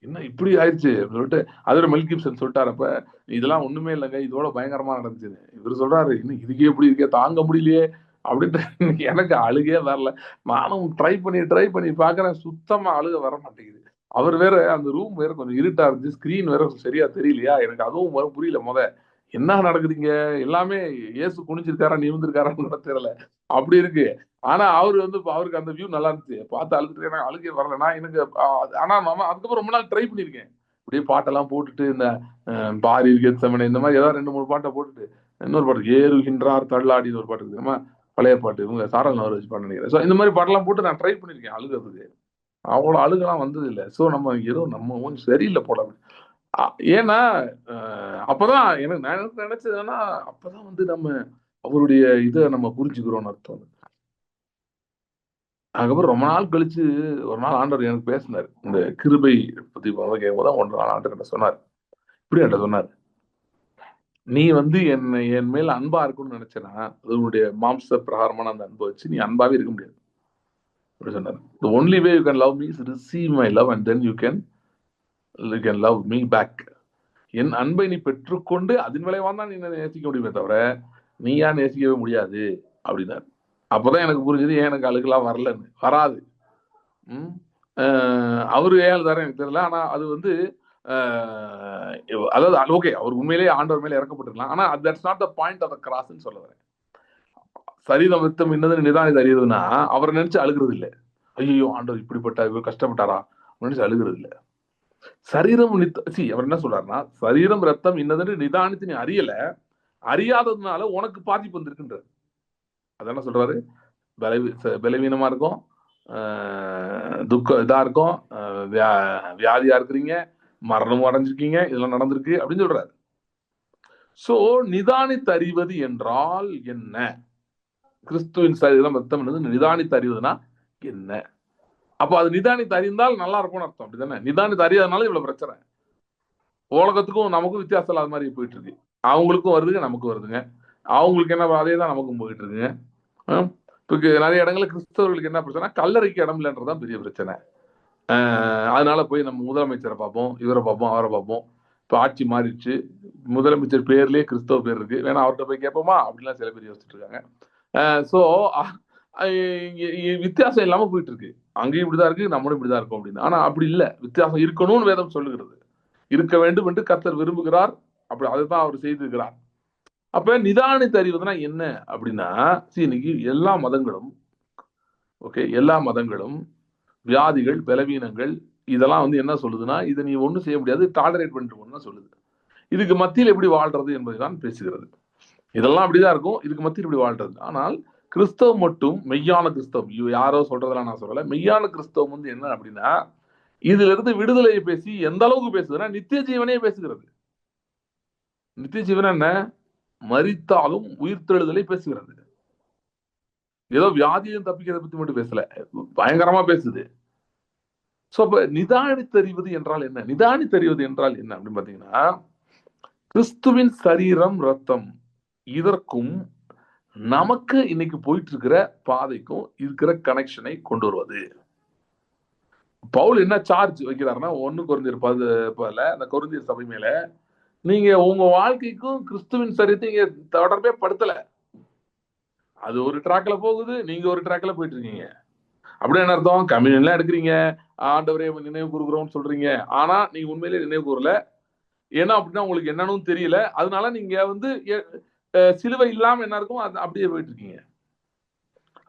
என்ன இப்படி ஆயிடுச்சு சொல்லிட்டு அதோட மெல் கிப்சன் சொல்லிட்டாரு, அப்ப இதெல்லாம் ஒண்ணுமே இல்லைங்க, இதோட பயங்கரமா நடந்துச்சு. இவர் சொல்றாரு, இன்னும் இதுக்கே எப்படி இருக்கே, தாங்க முடியலையே அப்படின்ட்டு. எனக்கு அழுகே வரல. நானும் ட்ரை பண்ணி பாக்குறேன், சுத்தமா அழுக வர மாட்டேங்குது. அவர் வேற அந்த ரூம் வேற கொஞ்சம் இருட்டா இருந்துச்சு, ஸ்கிரீன் வேற சரியா தெரியலையா, எனக்கு அதுவும் புரியல. என்ன நடக்குதுங்க, எல்லாமே இயேசு குனிஞ்சிருக்காரா நிமிர்ந்திருக்காரான்னு தெரியல, அப்படி இருக்கு. ஆனா அவருக்கு அந்த வியூ நல்லா இருந்துச்சு. பார்த்து அழுதுட்டு எனக்கு அழுகே வரலன்னா எனக்கு. ஆனா நம்ம அதுக்கப்புறம் ரொம்ப நாள் ட்ரை பண்ணியிருக்கேன். அப்படியே பாட்டெல்லாம் போட்டுட்டு இந்த பாரி கெத்செமனே இந்த மாதிரி ஏதாவது 2 3 பாட்டை போட்டுட்டு, இன்னொரு பாட்டு ஏறுகின்றார் தள்ளாடின்னு ஒரு பாட்டு இருக்கு, நம்ம பழைய பாட்டு, இவங்க சாரல் நவர் வச்சு பாட்டு நினைக்கிறேன். ஸோ இந்த மாதிரி பாட்டெல்லாம் போட்டு நான் ட்ரை பண்ணியிருக்கேன் அழுகிறதுக்கு. அவ்வளோ அழுகெல்லாம் வந்தது இல்லை. ஸோ நம்ம கொஞ்சம் சரியில்லை போல. ஏன்னா அப்பதான் எனக்கு நான் நினைச்சது என்னன்னா, அப்பதான் நம்ம அவருடைய இதை நம்ம புரிஞ்சுக்கிறோம்னு அர்த்தம். அதுக்கப்புறம் ரொம்ப நாள் கழிச்சு ஒரு நாள் ஆண்டவர் எனக்கு பேசினார், இந்த கிருபை பத்தி கேட்கும்போது ஒன்று நாள் ஆண்டவர் கிட்ட சொன்னார். இப்படி என்கிட்ட சொன்னார், நீ என் மேல் அன்பா இருக்கும்னு நினைச்சேன்னா அதனுடைய மாம்ச பிரகாரமான அந்த அன்பை வச்சு நீ அன்பாவே இருக்க முடியாது அப்படி சொன்னார். The only way you can love me is to receive my love and then you can love me back. என் அன்பை நீ பெற்றுக்கொண்டு அதன் விளைவான் தான் நீ நேசிக்க முடியுமே தவிர நீயா நேசிக்கவே முடியாது அப்படின்னாரு. அப்பதான் எனக்கு புரிஞ்சது ஏன் எனக்கு அழுகெல்லாம் வரலன்னு. வராது. அவரு ஏன் தர எனக்கு தெரியல. ஆனா அது அதாவது ஓகே, அவர் உண்மையிலேயே ஆண்டவர் மேலே இறக்கப்பட்டிருக்கலாம். ஆனா that's not the point of the கிராஸ்ன்னு சொல்ல வரேன். சரீரம் வித்தம் இன்னது நிதானி அறியுதுன்னா அவரை நினைச்சு அழுகிறது இல்லை. ஐயோ ஆண்டவர் இப்படிப்பட்ட இவர் கஷ்டப்பட்டாரா நினைச்சு அழுகிறது இல்லை. சரீரம் அவர் என்ன சொல்றாருன்னா, சரீரம் ரத்தம் இன்னதுன்னு நிதானித்து நீ அறியாததுனால உனக்கு பாதிப்பு வந்திருக்குன்றார். அதான சொல்றாரு, பலவீனமா இருக்கும், துக்கம் இதா இருக்கும், வியாதியா இருக்கிறீங்க, மரணமும் அடைஞ்சிருக்கீங்க, இதெல்லாம் நடந்திருக்கு அப்படின்னு சொல்றாரு. சோ நிதானித்து அறிவது என்றால் என்ன? கிறிஸ்துவின் சரீரம் ரத்தம் என்னது நிதானித்து அறிவதுனா என்ன? அப்ப அது நிதானித்து அறிந்தால் நல்லா இருக்கும்னு அர்த்தம், அப்படிதானே? நிதானித்து அறியாதனால இவ்வளவு பிரச்சனை. உலகத்துக்கும் நமக்கும் வித்தியாசம் இல்லாத மாதிரி போயிட்டு இருக்கு. அவங்களுக்கும் வருதுங்க, நமக்கும் வருதுங்க. அவங்களுக்கு என்ன அதே தான் நமக்கும் போயிட்டு இருக்குங்க. இப்போ நிறைய இடங்களில் கிறிஸ்தவர்களுக்கு என்ன பிரச்சனை, கல்லறைக்கு இடம் இல்லைன்றதான் பெரிய பிரச்சனை. அதனால போய் நம்ம முதலமைச்சரை பார்ப்போம், இவரை பார்ப்போம், அவரை பார்ப்போம். இப்போ ஆட்சி மாறிடுச்சு, முதலமைச்சர் பேர்லயே கிறிஸ்தவ பேர் இருக்கு, வேணா அவர்கிட்ட போய் கேட்போமா அப்படிலாம் சில பேர் யோசிச்சுட்டு இருக்காங்க. ஸோ வித்தியாசம் இல்லாம போயிட்டு இருக்கு. அங்கேயும் இப்படிதான் இருக்கு, நம்மளும் இப்படிதான் இருக்கும் அப்படின்னு. ஆனா அப்படி இல்லை, வித்தியாசம் இருக்கணும்னு வேதம் சொல்லுகிறது. இருக்க வேண்டும் என்று கர்த்தர் விரும்புகிறார், அப்படி அதுதான் அவர் செய்திருக்கிறார். அப்ப நிதானித்து அறிவதுனா என்ன அப்படின்னா, இன்னைக்கு எல்லா மதங்களும் வியாதிகள் பலவீனங்கள் இதெல்லாம் என்ன சொல்லுதுன்னா, இதை நீ ஒன்றும் செய்ய முடியாது, டாலரேட் பண்ணிட்டு சொல்லுது. இதுக்கு மத்தியில் எப்படி வாழ்றது என்பதுதான் பேசுகிறது. இதெல்லாம் அப்படிதான் இருக்கும், இதுக்கு மத்தியில் இப்படி வாழ்றது. ஆனால் கிறிஸ்தவம் மட்டும் மெய்யான கிறிஸ்தவம், யாரோ சொல்றதெல்லாம் நான் சொல்லல, மெய்யான கிறிஸ்தவம் என்ன அப்படின்னா, இதுல இருந்து விடுதலையை பேசி எந்த அளவுக்கு பேசுதுன்னா நித்திய ஜீவனே பேசுகிறது. நித்திய ஜீவன் என்ன? மரித்தாலும் உயிர்த்தெழுதலை பேசுகிறது. ஏதோ வியாதியும் தப்பிக்கிறத பத்தி மட்டும் பேசல, பயங்கரமா பேசுது. சோ அப்ப நிதானித்தறிவது என்றால் என்ன? நிதானித்தறிவது என்றால் என்ன அப்படின்னு பாத்தீங்கன்னா, கிறிஸ்துவின் சரீரம் ரத்தம் இதற்கும் நமக்கு இன்னைக்கு போயிட்டு இருக்கிற பாதைக்கும் இருக்கிற கனெக்ஷனை கொண்டு வருவது. பவுல் என்ன சார்ஜ் வைக்கிறாருன்னா, 1 கொரிந்தியர் 10 அந்த கொரிந்தியர் சபை மேல, நீங்க உங்க வாழ்க்கைக்கும் கிறிஸ்துவின் சரீரத்தை நீங்க தொடர்பே படுத்தல. அது ஒரு ட்ராக்ல போகுது, நீங்க ஒரு ட்ராக்ல போயிட்டு இருக்கீங்க. அப்படி என்ன அர்த்தம்? கம்யூனியன்லாம் எடுக்கிறீங்க, ஆண்டவரே நினைவு கூறுகிறோம்னு சொல்றீங்க, ஆனா நீங்க உண்மையிலேயே நினைவு கூறல. ஏன்னா அப்படின்னா உங்களுக்கு என்னன்னு தெரியல. அதனால நீங்க வந்து சிலுவை இல்லாம என்ன இருக்கும் அது அப்படியே போயிட்டு இருக்கீங்க.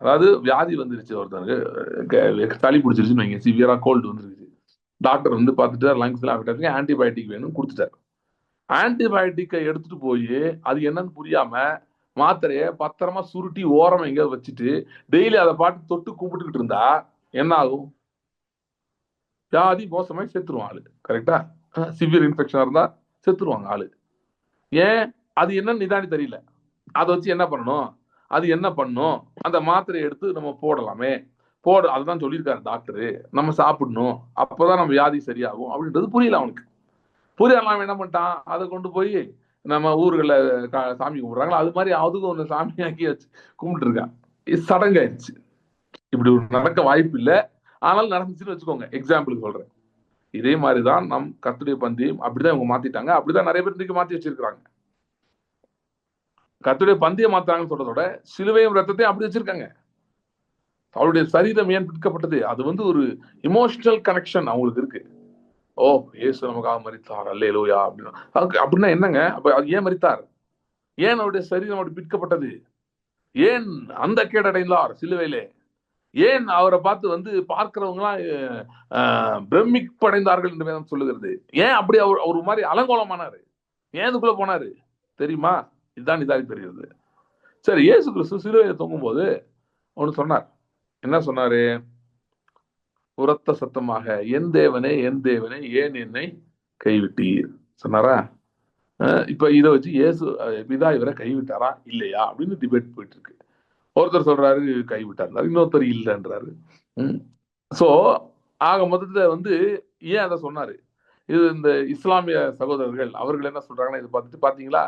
அதாவது வியாதி வந்துருச்சு ஒருத்தருக்கு, சளி பிடிச்சிருச்சுன்னு வைங்க, சிவியரா கோல்டு வந்துருச்சு. டாக்டர் வந்து பார்த்துட்டு லங்ஸ்ல ஆகிட்டாரு, ஆன்டிபயோட்டிக் வேணும்னு கொடுத்துட்டாரு. ஆன்டிபயோட்டிக்கை எடுத்துட்டு போய் அது என்னன்னு புரியாம மாத்திரையை பத்திரமா சுருட்டி ஓரமா எங்க வச்சுட்டு டெய்லி அதை பாட்டு தொட்டு கும்பிட்டுக்கிட்டு இருந்தா என்ன ஆகும்? வியாதி மோசமாய் செத்துருவான் ஆளு. கரெக்டா? சிவியர் இன்ஃபெக்ஷன் இருந்தா செத்துருவாங்க ஆளு. ஏன்? அது என்னன்னு நிதானி தெரியல. அதை வச்சு என்ன பண்ணணும், அது என்ன பண்ணும், அந்த மாத்திரையை எடுத்து நம்ம போடலாமே, அதுதான் சொல்லியிருக்காரு டாக்டரு, நம்ம சாப்பிடணும், அப்பதான் நம்ம வியாதி சரியாகும் அப்படின்றது புரியல அவனுக்கு. புரியலாம் என்ன பண்ணிட்டான், அதை கொண்டு போய் நம்ம ஊர்களில் சாமி கும்பிடுறாங்களா அது மாதிரி அதுக்கும் ஒன்று சாமியாக்கி வச்சு கும்பிட்டு இருக்கான். சடங்காயிருச்சு. இப்படி ஒரு நடக்க வாய்ப்பு இல்லை, ஆனால் நடந்துச்சுன்னு வச்சுக்கோங்க. எக்ஸாம்பிளுக்கு சொல்றேன். இதே மாதிரிதான் நம் கர்த்தருடைய பந்தியம் அப்படிதான் இவங்க மாத்திட்டாங்க. அப்படிதான் நிறைய பேர் இன்னைக்கு மாத்தி வச்சிருக்காங்க. கர்த்தருடைய பந்தியை மாத்தாங்கன்னு சொல்றதோட சிலுவையும் ரத்தத்தையும் அப்படி வச்சிருக்காங்க. அவருடைய சரீரம் ஏன் பிற்கப்பட்டது, அது வந்து ஒரு இமோஷனல் கனெக்ஷன் அவங்களுக்கு இருக்கு. ஓ, இயேசு நமக்காக மரித்தார், அல்லேலூயா அப்படின்னா என்னங்க? அப்ப ஏன் மரித்தார்? ஏன் அவருடைய சரீரம் அப்படி பிற்கப்பட்டது? ஏன் அந்த கேடடைந்தார் சிலுவையிலே? ஏன் அவரை பார்த்து வந்து பார்க்கிறவங்க எல்லாம் பிரமிப்படைந்தார்கள் என்று வேதம் சொல்லுகிறது? ஏன் அப்படி அவர் ஒரு மாதிரி அலங்கோலமானாரு? ஏன் இதுக்குள்ள போனாரு தெரியுமா? இதுதான் நிதானி தெரிகிறது. சரி, இயேசு கிறிஸ்து சிலுவையில தொங்கும் போது ஒன்னு சொன்னார். என்ன சொன்னாரு? உரத்த சத்தமாக, என் தேவனே என் தேவனே ஏன் என்னை கைவிட்டீர் சொன்னாரா? இப்ப இதை வச்சு இயேசு பிதா இவரை கைவிட்டாரா இல்லையா அப்படின்னு டிபேட் போயிட்டு இருக்கு. ஒருத்தர் சொல்றாரு கைவிட்டார், இன்னொருத்தர் இல்லைன்றாரு. சோ ஆக மொத்தத்துல வந்து ஏன் அதை சொன்னாரு? இது இந்த இஸ்லாமிய சகோதரர்கள் அவர்கள் என்ன சொல்றாங்கன்னா, இதை பார்த்துட்டு பாத்தீங்களா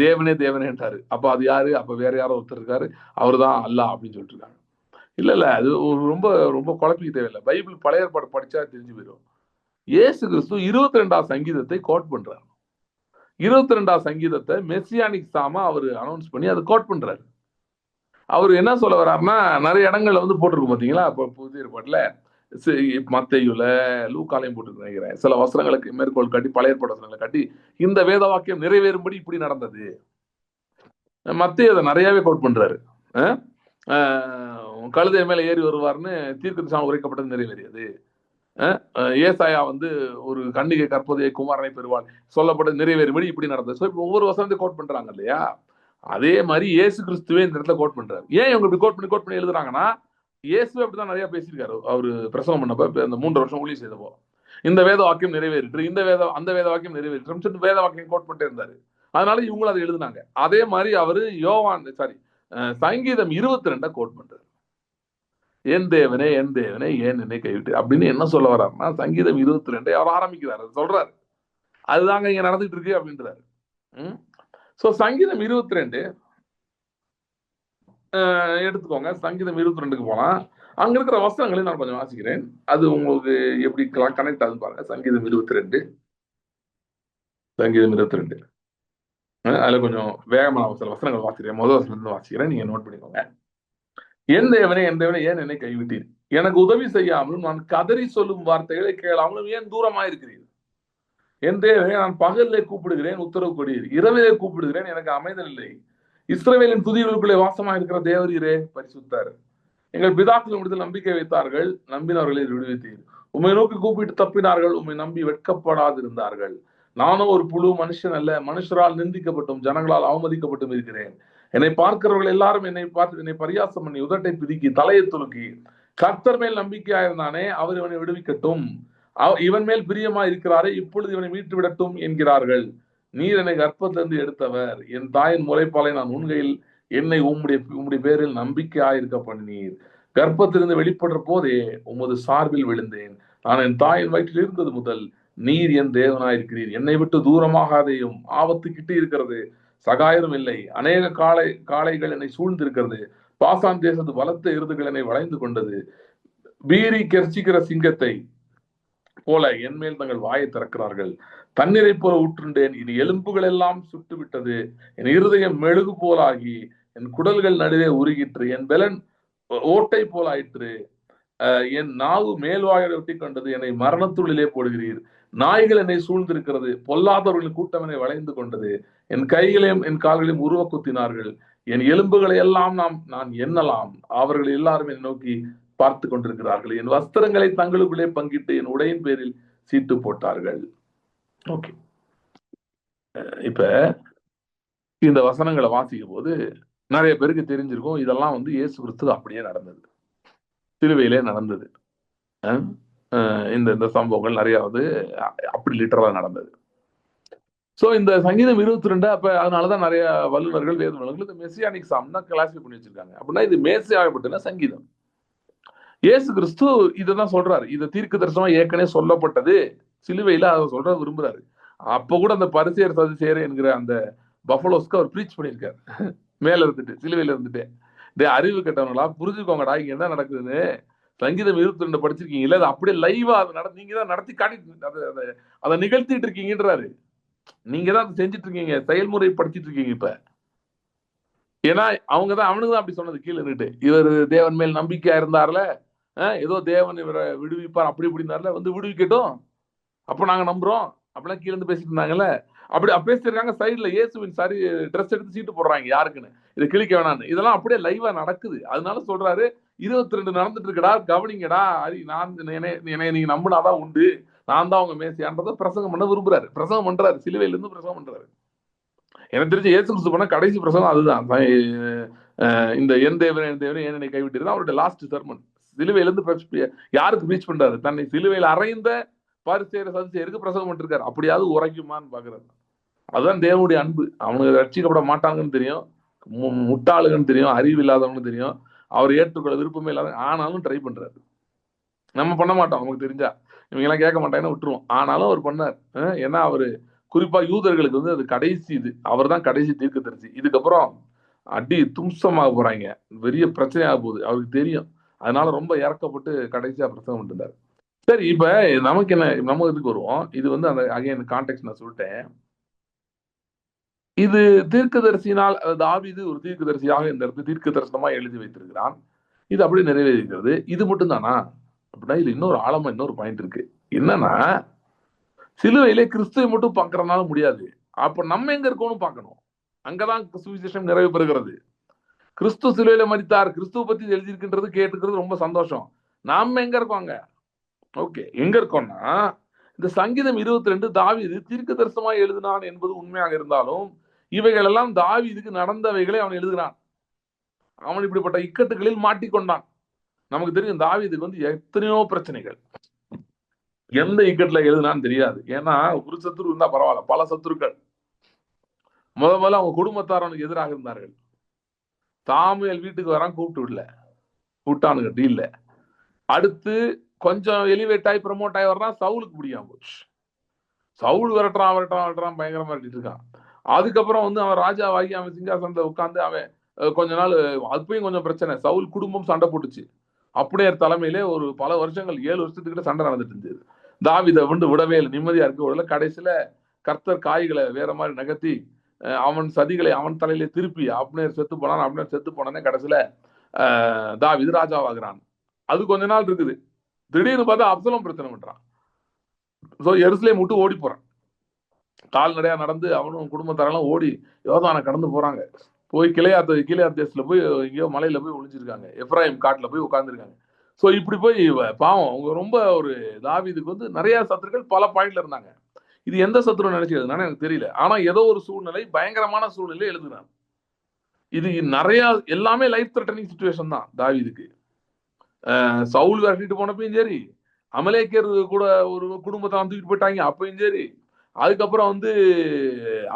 தேவனே தேவனேன்றாரு, அப்ப அது யாரு? அப்ப வேற யாரோ ஒருத்தர் இருக்காரு, அவரு தான் அல்லாஹ் அப்படின்னு சொல்லிட்டு இருக்காங்க. இல்ல அது ரொம்ப ரொம்ப குழப்பிக்க தேவையில்லை. பைபிள் பழைய ஏற்பாடு படிச்சா தெரிஞ்சு போயிடும். இயேசு கிறிஸ்து 22ஆம் சங்கீதத்தை கோட் பண்றாரு. 22ஆம் சங்கீதத்தை மெசியானிக் சாமா அவர் அனௌன்ஸ் பண்ணி அதை கோட் பண்றாரு. அவர் என்ன சொல்ல வர்றாருன்னா, நிறைய இடங்கள்ல வந்து போட்டிருக்கும் பாத்தீங்களா, இப்ப புதிய ஏற்பாட்டுல மத்தேயுல லூக்காலையும் போட்டு நினைக்கிறேன், சில வசனங்களுக்கு மேற்கோள் காட்டி பழைய ஏற்பாடு வசனங்களை காட்டி இந்த வேத வாக்கியம் நிறைவேறும்படி இப்படி நடந்தது. மத்தேயு அதை நிறையவே கோட் பண்றாரு. கழுதை மேல ஏறி வருவார்னு தீர்க்கதரிசனம் உரைக்கப்பட்டது நிறைவேறியது. ஏசாயா வந்து ஒரு கன்னிகை கற்பதையை குமாரனை பெறுவாள் சொல்லப்பட்டது நிறைவேறும்படி இப்படி நடந்தது. ஒவ்வொரு வசனத்தையும் கோட் பண்றாங்க இல்லையா? அதே மாதிரி இயேசு கிறிஸ்துவே இந்த இடத்துல கோட் பண்றாரு. ஏன் இவங்க இப்படி கோட் பண்ணி எழுதுறாங்கன்னா, இயேசுவே அப்படிதான் நிறைய பேசியிருக்காரு. அவரு பிரசவம் பண்ணப்ப இந்த 3 வருஷம் ஊழியம் செய்தப்போ இந்த வேத வாக்கியம் நிறைவேறிட்டு, அந்த வேத வாக்கியம் நிறைவேறிட்டு வேத வாக்கியம் கோட் பண்ணிட்டே இருந்தாரு. அதனால இவங்களும் அதை எழுதுனாங்க. அதே மாதிரி அவரு சங்கீதம் 22 கோட் பண்றாரு. என் தேவனே என் தேவனே ஏன் என்னை கைவிட்டு அப்படின்னு என்ன சொல்ல வர்றாருன்னா, சங்கீதம் 22 அவர் ஆரம்பிக்கிறாரு, சொல்றாரு. அதுதாங்க இங்க நடந்துட்டு இருக்கு அப்படின்றாரு. சோ சங்கீதம் 22 எடுத்துக்கோங்க. சங்கீதம் 22க்கு போனா அங்க இருக்கிற வசனங்களை நான் கொஞ்சம் வாசிக்கிறேன். அது உங்களுக்கு எப்படி கனெக்ட் ஆகுது பாருங்க. சங்கீதம் 22 அதுல கொஞ்சம் வேகமா சில வசனங்கள் வாசிக்கிறேன். முதல் வசனத்துல வாசிக்கிறேன், நீங்க நோட் பண்ணிக்கோங்க. என் தேவனே ஏன் என்னை கைவிட்டீர்? எனக்கு உதவி செய்யாமலும் நான் கதறி சொல்லும் வார்த்தைகளை கேளாமலும் ஏன் தூரமா இருக்கிறீர்? என் தேவனே, நான் பகலிலே கூப்பிடுகிறேன், உத்தரவு கொடீர், இரவிலே கூப்பிடுகிறேன், எனக்கு அமைதல் இல்லை. இஸ்ரவேலின் துதிகளுக்குள்ளே வாசமா இருக்கிற தேவரீரே பரிசுத்தர். எங்கள் பிதாக்கள் விடுதல் நம்பிக்கை வைத்தார்கள், நம்பினவர்களை விடுவித்தீர். உம்மை நோக்கி கூப்பிட்டு தப்பினார்கள், உம்மை நம்பி வெட்கப்படாதிருந்தார்கள். நானும் ஒரு புழு, மனுஷன் அல்ல, மனுஷரால் நிந்திக்கப்பட்டும் ஜனங்களால் அவமதிக்கப்பட்டும் இருக்கிறேன். என்னை பார்க்கிறவர்கள் எல்லாரும் என்னை பரியாசம் பண்ணி உதட்டை பிதுக்கி தலையை துலுக்கி, கர்த்தர் மேல் நம்பிக்கையாயிருந்தானே, அவர் இவனை விடுவிக்கட்டும், இவன் மேல் பிரியமா இருக்கிறாரே, இப்பொழுது இவனை மீட்டு விடட்டும் என்கிறார்கள். நீர் என்னை கர்ப்பத்திலிருந்து எடுத்தவர், என் தாயின் முளைப்பாலை நான் உண்கையில் என்னை உம்முடைய பேரில் நம்பிக்கையாயிருக்க பண்ணீர். கர்ப்பத்திலிருந்து வெளிப்படுற போதே உமது சார்பில் விழுந்தேன். நான் என் தாயின் வயிற்றில் இருந்தது முதல் நீர் என் தேவனாயிருக்கிறீர். என்னை விட்டு தூரமாகாதையும், ஆபத்து கிட்டே இருக்கிறது, சகாயரும் இல்லை. அநேக காளைகள் என்னை சூழ்ந்திருக்கிறது, பாசான் தேசத்து பலத்த எருதுகள் என்னை வளைந்து கொண்டது. பீரி கெர்ச்சிக்கிற சிங்கத்தை போல என் மேல் தங்கள் வாயை திறக்கிறார்கள். தண்ணீரை போல ஊற்றுண்டேன், இனி எலும்புகள் எல்லாம் சுட்டு விட்டது. என் இருதயம் மெழுகு போலாகி என் குடல்கள் நடுவே உருகிற்று. என் பெலன் ஓட்டை போல் ஆயிற்று. என் நாவு மேல்வாயை ஒட்டி கொண்டது. என்னை மரணத்துள்ளிலே போடுகிறீர். நாய்கள் என்னை சூழ்ந்திருக்கிறது, பொல்லாதவர்களின் கூட்டம் என்னை வளைந்து கொண்டது, என் கைகளையும் என் கால்களையும் உருவ குத்தினார்கள், என் எலும்புகளை எல்லாம் நான் எண்ணலாம், அவர்கள் எல்லாரும் என்னை நோக்கி பார்த்து கொண்டிருக்கிறார்கள், என் வஸ்திரங்களை தங்களுக்குள்ளே பங்கிட்டு என் உடையின் பேரில் சீட்டு போட்டார்கள். ஓகே, இப்ப இந்த வசனங்களை வாசிக்கும் போது நிறைய பேருக்கு தெரிஞ்சிருக்கும் இதெல்லாம் வந்து இயேசு கிறிஸ்து அப்படியே நடந்தது, சிலுவையிலே நடந்தது. இந்த இந்த சம்பவங்கள் நிறைய வந்து அப்படி லிட்டரலா நடந்தது. சோ இந்த சங்கீதம் 22 அப்ப அதனாலதான் நிறைய வல்லுநர்கள் வேத வல்லுநர்கள் இந்த மெசியானிக் சாம் தான் கிளாசிஃபை பண்ணி வச்சிருக்காங்க. அப்படின்னா இது மேசியாகப்பட்ட சங்கீதம். இயேசு கிறிஸ்து இதைதான் சொல்றாரு, இது தீர்க்க தரிசனமா ஏற்கனவே சொல்லப்பட்டது, சிலுவையில அதை சொல்ற விரும்புறாரு. அப்ப கூட அந்த பரிசேயர் சதுசேயர் என்கிற அந்த பஃபலோஸ்க்கு அவர் ப்ரீச் பண்ணியிருக்காரு, மேல இருந்துட்டு சிலுவையில இருந்துட்டு. அறிவு கெட்டவங்களா புரிஞ்சுக்கோங்கடா, இங்க என்ன நடக்குதுன்னு. சங்கீதம் 22 படிச்சிருக்கீங்கல்ல, அது அப்படியே லைவா அதை நீங்க தான் நடத்தி காட்டி அதை நிகழ்த்திட்டு இருக்கீங்கன்றாரு. நீங்க தான் செஞ்சுட்டு இருக்கீங்க, செயல்முறைப்படுத்திட்டு இருக்கீங்க இப்ப. ஏன்னா அவனுக்கு தான் அப்படி சொன்னது கீழே இருந்துட்டு, இவர் தேவன் மேல் நம்பிக்கையா இருந்தார்ல, ஏதோ தேவன் இவரை விடுவிப்பார் அப்படி இப்படினார்ல, வந்து விடுவிக்கட்டும் அப்ப நாங்க நம்புறோம் அப்படிலாம் கீழே இருந்து பேசிட்டு இருந்தாங்கல்ல, அப்படி பேசிருக்காங்க. சைடுல இயேசுவின் சாரி ட்ரெஸ் எடுத்து சீட்டு போடுறாங்க யாருக்குன்னு, இதை கிழிக்க வேணான்னு. இதெல்லாம் அப்படியே லைவா நடக்குது. அதனால சொல்றாரு 22 நடந்துட்டு இருக்கடா, கவனிங்கடா, நான் நீங்க நம்பினாதான் உண்டு, நான் தான் அவங்க மேசியான்றத பிரசங்கம் பண்ண விரும்புறாரு, பிரசங்கம் பண்றாரு, சிலுவையில இருந்து பிரசங்கம் பண்றாரு. எனக்கு தெரிஞ்ச இயேசு கிறிஸ்து பண்ண கடைசி பிரசங்கம் அதுதான். இந்த என் தேவன் ஏன் என்னை கைவிட்டு அவருடைய லாஸ்ட் சர்மன். சிலுவையில இருந்து யாருக்கு ப்ரீச் பண்றாரு? தன்னை சிலுவையில் அறைந்த பரிசேயர் சதுசேயருக்கு பிரசங்கம் பண்ணிருக்காரு. அப்படியாவது உரைக்குமான்னு பாக்குறாரு. அதுதான் தேவனுடைய அன்பு. அவனுக்கு ரட்சிக்கப்பட மாட்டாங்கன்னு தெரியும், முட்டாளுங்கன்னு தெரியும், அறிவு இல்லாதவன்னு தெரியும், அவர் ஏற்றுக்கொள்ள விருப்பமே இல்லாத, ஆனாலும் ட்ரை பண்றாரு. நம்ம பண்ண மாட்டோம், நமக்கு தெரிஞ்சா இவங்க எல்லாம் கேட்க மாட்டாங்கன்னு விட்டுருவோம். ஆனாலும் அவர் பண்ணார். ஏன்னா அவரு குறிப்பா யூதர்களுக்கு வந்து அது கடைசி, இது அவர் தான் கடைசி தீர்க்கதரிசி. இதுக்கப்புறம் அடி தும்சமாக போறாங்க, பெரிய பிரச்சனையாக போகுது, அவருக்கு தெரியும். அதனால ரொம்ப இறக்கப்பட்டு கடைசியா பிரசங்கம் பண்ணிருந்தார். சரி, இப்ப நமக்கு என்ன, நம்ம இதுக்கு வருவோம். இது வந்து அந்த அகைன் கான்டெக்ட் நான் சொல்லிட்டேன். இது தீர்க்கதரிசினால், தாவீது ஒரு தீர்க்கதரிசியாக இந்த இடத்துல தீர்க்க தரிசனமா எழுதி வைத்திருக்கிறான். இது அப்படி நிறைவேறிக்கிறது. இது மட்டும் தானா அப்படின்னா, இது இன்னொரு ஆழமா இன்னொரு பாயிண்ட் இருக்கு. என்னன்னா, சிலுவையிலே கிறிஸ்துவை மட்டும் பார்க்கறதுனால முடியாது. அப்ப நம்ம எங்க இருக்கோம்னு பார்க்கணும். அங்கதான் சுவிசேஷம் நிறைவு பெறுகிறது. கிறிஸ்து சிலுவையில மரித்தார், கிறிஸ்துவ பத்தி எழுதியிருக்கின்றது கேட்டுக்கிறது ரொம்ப சந்தோஷம். நாம எங்க இருக்கோங்க? ஓகே, எங்க இருக்கோம்னா, இந்த சங்கீதம் 22 தாவீது தீர்க்க தரிசனமா எழுதினான் என்பது உண்மையாக இருந்தாலும், இவைகள் எல்லாம் தாவீதுக்கு நடந்தவைகளை அவன் எழுதுகிறான். அவன் இப்படிப்பட்ட இக்கட்டுகளில் மாட்டிக்கொண்டான். நமக்கு தெரியும் தாவீதுக்கு வந்து எத்தனையோ பிரச்சனைகள், எந்த இக்கட்டுல எழுதுனான்னு தெரியாது. ஏன்னா ஒரு சத்துரு இருந்தா பரவாயில்ல, பல சத்துருக்கள். முதல்ல அவங்க குடும்பத்தார் அவனுக்கு எதிராக இருந்தார்கள். சாமுவேல் வீட்டுக்கு வரான், கூப்பிட்டு விடல, விட்டானுங்க டீல்ல. அடுத்து கொஞ்சம் எலிவேட் ஆகி ப்ரமோட் ஆகி வர்றான், சவுலுக்கு பிடிக்காம போச்சு. சவுல் விரட்டுறான் பயங்கரமா விரட்டிட்டு இருக்கான். அதுக்கப்புறம் வந்து அவன் ராஜாவாகி அவன் சிங்காசனத்தை உட்காந்து அவன் கொஞ்ச நாள், அப்பயும் கொஞ்சம் பிரச்சனை. சவுல் குடும்பம் சண்டை போட்டுச்சு. அப்படியே தலைமையிலே ஒரு பல வருஷங்கள், 7 வருஷத்துக்கிட்ட சண்டை நடந்துட்டு இருந்தது. தாவீதை வந்து விடவே இல்லை, நிம்மதியா இருக்க விடல. கடைசியில கர்த்தர் காய்களை வேற மாதிரி நகர்த்தி அவன் சதிகளை அவன் தலையிலே திருப்பி அப்னேர் செத்து போனானே கடைசியில தாவீது ராஜாவாகிறான். அது கொஞ்ச நாள் இருக்குது. திடீர்னு பார்த்தா அப்சலோம் பிரச்சனை பண்றான். எருசலேம் விட்டு ஓடி போறான். கால்நடையா நடந்து அவனும் குடும்பத்தாரெல்லாம் ஓடி யோர்தானை கடந்து போறாங்க. போய் கிளையாத் தேசத்துல போய் எங்கேயோ மலையில போய் ஒளிஞ்சிருக்காங்க, எப்ராயிம் காட்டுல போய் உட்கார்ந்துருக்காங்க. சோ இப்படி போய் பாவம் அவங்க ரொம்ப ஒரு தாவீதுக்கு வந்து நிறைய சத்துருக்கள் பல பாயிண்ட்ல இருந்தாங்க. இது எந்த சத்துரு நினைச்சதுனால எனக்கு தெரியல. ஆனா ஏதோ ஒரு சூழ்நிலை, பயங்கரமான சூழ்நிலை எழுதுனான். இது நிறைய எல்லாமே லைஃப் த்ரெட்டனிங் சிச்சுவேஷன் தான் தாவீதுக்கு. சவுல் விரட்டிட்டு போனப்பையும் சரி, அமலேக்கர் கூட ஒரு குடும்பத்தை தூக்கிட்டு போயிட்டாங்க அப்பயும் சரி, அதுக்கப்புறம் வந்து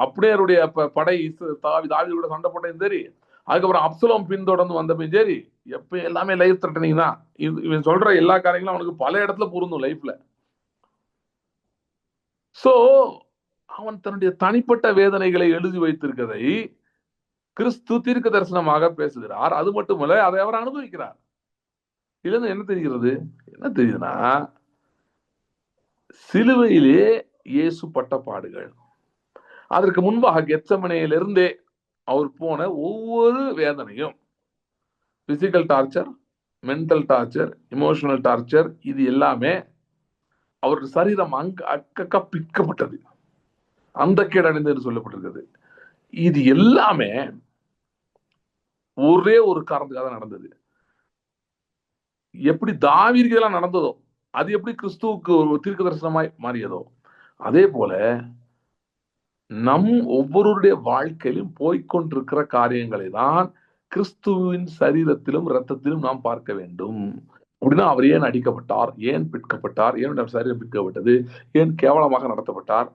அப்னேருடைய படை தாவீது கூட சண்டை போட்டேன் சரி, அதுக்கப்புறம் அப்சலோம் பின்தொடர்ந்து வந்தப்பையும் சரி, எப்ப எல்லாமே லைஃப் த்ரெட்டனிங் தான். இவன் சொல்ற எல்லா காரியங்களும் அவனுக்கு பல இடத்துல பொருந்தும் லைஃப்ல. சோ அவன் தன்னுடைய தனிப்பட்ட வேதனைகளை எழுதி வைத்திருக்கதை கிறிஸ்து தீர்க்க தரிசனமாக பேசுகிறார். அது மட்டுமல்ல, அதை அவர் அனுபவிக்கிறார். இதுல என்ன தெரியுதுன்னா, சிலுவையிலே இயேசு பட்ட பாடுகள், அதற்கு முன்பாக கெத்செமனேயிலிருந்தே அவர் போன ஒவ்வொரு வேதனையும், physical torture, mental torture, emotional torture, இது எல்லாமே அவருடைய சரீரம் அக்கக்கா பிக்கப்பட்டது, அந்த கேடடைந்து என்று சொல்லப்பட்டிருக்கிறது. இது எல்லாமே ஒரே ஒரு காரணத்துக்காக தான் நடந்தது. எப்படி தாவீதுக்கு இதெல்லாம் நடந்ததோ, அது எப்படி கிறிஸ்துவுக்கு ஒரு தீர்க்க தரிசனமாய் மாறியதோ, அதே போல நம் ஒவ்வொருடைய வாழ்க்கையிலும் போய்கொண்டிருக்கிற காரியங்களை தான் கிறிஸ்துவின் சரீரத்திலும் இரத்தத்திலும் நாம் பார்க்க வேண்டும். அப்படின்னா அவர் ஏன் அடிக்கப்பட்டார், ஏன் பிற்கப்பட்டார், ஏன் சரீரம் பிற்கப்பட்டது, ஏன் கேவலமாக நடத்தப்பட்டார்,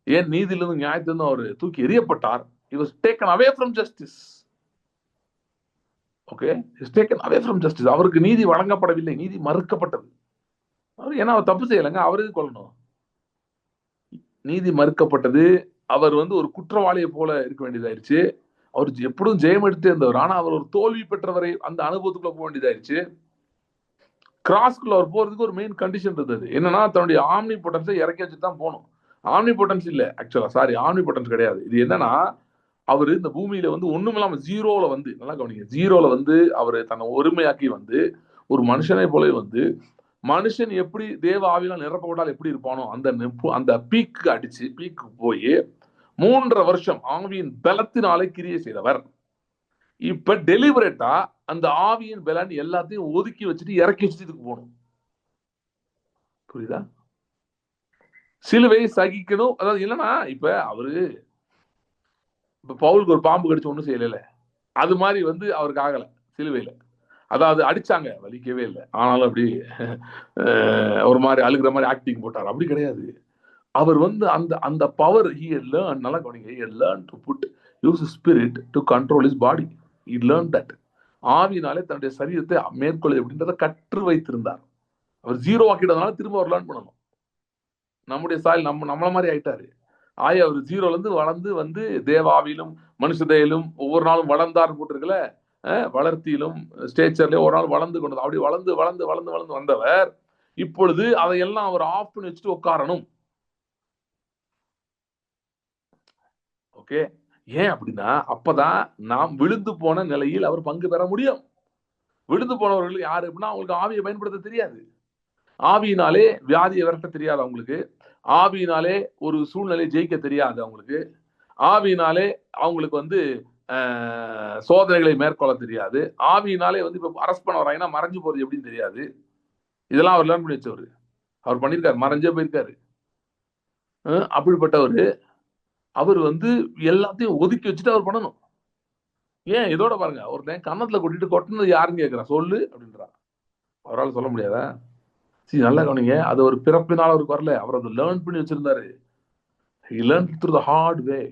ஏன் நீதியிலிருந்து நியாயத்திலிருந்து அவர் தூக்கி எறியப்பட்டார். He was taken away from justice. Okay, he was taken away from justice. அவருக்கு நீதி வழங்கப்படவில்லை, நீதி மறுக்கப்பட்டது. ஏன்னா அவர் தப்பு செய்யலைங்க, அவருக்கு கொள்ளணும். நீதி மறுக்கப்பட்டது. அவர் ஒரு குற்றவாளியை போல இருக்க வேண்டியதாயிருச்சு. அவர் எப்படியும் ஜெயம் எடுத்து இருந்தவர், ஆனா அவர் ஒரு தோல்வி பெற்றவரை அந்த அனுபவத்துக்குள்ள போக வேண்டியதாயிருச்சு. கிராஸ்குள்ள அவர் போறதுக்கு ஒரு மெயின் கண்டிஷன் இருந்தது. என்னன்னா, தன்னுடைய ஆம்னி பொட்டன்ஸை இறக்கி வச்சுட்டு தான் போகணும். ஆம்னி பொட்டன்ஸ் இல்ல, ஆக்சுவலா சாரி, ஆம்னி பொட்டன்ஸ் கிடையாது. இது என்னன்னா, அவர் இந்த பூமியில ஒண்ணும் இல்லாம ஜீரோல நல்லா கவனிங்க, ஜீரோல அவர் தன்னை ஒருமையாக்கி ஒரு மனுஷனை போல மனுஷன் எப்படி தேவ ஆவியால் நிரப்பப்பட்டால் எப்படி இருப்பானோ அந்த பீக்கு அடிச்சு பீக்கு போய் 3.5 வருஷம் ஆவியின் பலத்தினாலே கிரியை செய்தவர். இப்ப டெலிபரேட்டா அந்த ஆவியின் பலன் எல்லாத்தையும் ஒதுக்கி வச்சுட்டு இறக்கி வச்சுட்டு இதுக்கு போகணும். புரியுதா? சிலுவை சகிக்கணும். அதாவது என்னன்னா, இப்ப பவுலுக்கு ஒரு பாம்பு கடிச்சு ஒண்ணும் செய்யல, அது மாதிரி அவருக்கு ஆகல சிலுவையில. அதாவது அடிச்சாங்க, வலிக்கவே இல்லை, ஆனாலும் அப்படி ஒரு மாதிரி அழுகிற மாதிரி ஆக்டிங் போட்டார். அப்படி கிடையாது. அவர் அந்த அந்த பவர் he had learned, நல்லா கவனிங்க, he had learned to use his spirit to control his body. He learned that. ஆவியினாலே தன்னுடைய சரீரத்தை மேற்கொள்ள அப்படின்றத கற்று வைத்திருந்தார். அவர் ஜீரோ ஆக்கிட்டதுனால திரும்ப அவர் லேர்ன் பண்ணணும். நம்முடைய சாயல் நம்மள மாதிரி ஆயிட்டாரு. அவர் ஜீரோல இருந்து வளர்ந்து தேவாவிலும் மனுஷதையிலும் ஒவ்வொரு நாளும் வளர்ந்தார் போட்டிருக்கல, வளர்த்தியிலும் ஸ்டேச்சர்லயும் ஒரு நாள் வளர்ந்து கொண்டது. அப்படி வளர்ந்து வளர்ந்து வளர்ந்து வளர்ந்து வந்தவர் இப்பொழுது அதையெல்லாம் அவர் ஆஃப் பண்ணி வச்சுட்டு உட்காரணும். ஓகே, ஏன் அப்படின்னா அப்பதான் நாம் விழுந்து போன நிலையில் அவர் பங்கு பெற முடியும். விழுந்து போனவர்கள் யாரு அப்படின்னா, அவங்களுக்கு ஆவியை பயன்படுத்த தெரியாது. ஆவியினாலே வியாதியை விரட்ட தெரியாது அவங்களுக்கு. ஆவியினாலே ஒரு சூழ்நிலையை ஜெயிக்க தெரியாது அவங்களுக்கு. ஆவியினாலே அவங்களுக்கு சோதனைகளை மேற்கொள்ள தெரியாது. ஆவியினாலே இப்ப அரெஸ்ட் பண்ண வராங்கன்னா மறைஞ்சு போறது எப்படின்னு தெரியாது. இதெல்லாம் அவர் லேர்ன் பண்ணி வச்சவர். அவர் பண்ணியிருக்காரு, மறைஞ்சே போயிருக்காரு. அப்படிப்பட்டவர் அவர் எல்லாத்தையும் ஒதுக்கி வச்சுட்டு அவர் பண்ணணும். ஏன் இதோட பாருங்க, ஒருத்தன் கன்னத்துல கொட்டினது யாருன்னு கேட்கிறான், சொல்லு அப்படின்றான். அவரால் சொல்ல முடியாதா? சரி, நல்லா கவனிங்க, அது ஒரு பிறப்பினால் அவருக்கு வரல, அவர் அதை லேர்ன் பண்ணி வச்சிருந்தாரு. He learned through the hard way.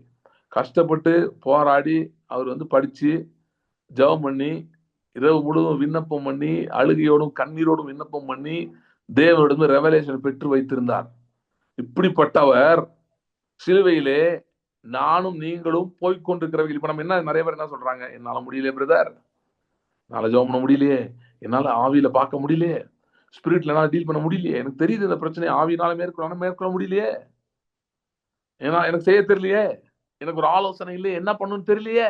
கஷ்டப்பட்டு போராடி அவர் படிச்சு ஜெபம் பண்ணி இரவு முழுவதும் விண்ணப்பம் பண்ணி அழுகையோடும் கண்ணீரோடும் விண்ணப்பம் பண்ணி தேவனிடம் ரெவலேஷன் பெற்று வைத்திருந்தார். இப்படிப்பட்டவர் சிலுவையிலே நானும் நீங்களும் போய்கொண்டிருக்கிறவர்கள். இப்ப நம்ம நிறைய பேர் என்ன சொல்றாங்க, என்னால முடியலையே பிரதர், என்னால ஜெபம் பண்ண முடியலையே, என்னால ஆவியில பார்க்க முடியலையே, ஸ்பிரிட்ல என்னால டீல் பண்ண முடியலையே, எனக்கு தெரியுது இந்த பிரச்சனை ஆவியினால மேற்கொள்ள முடியலையே, ஏன்னா எனக்கு செய்ய தெரியலையே, எனக்கு ஒரு ஆலோசனை இல்லையே, என்ன பண்ணணும்னு தெரியலையே,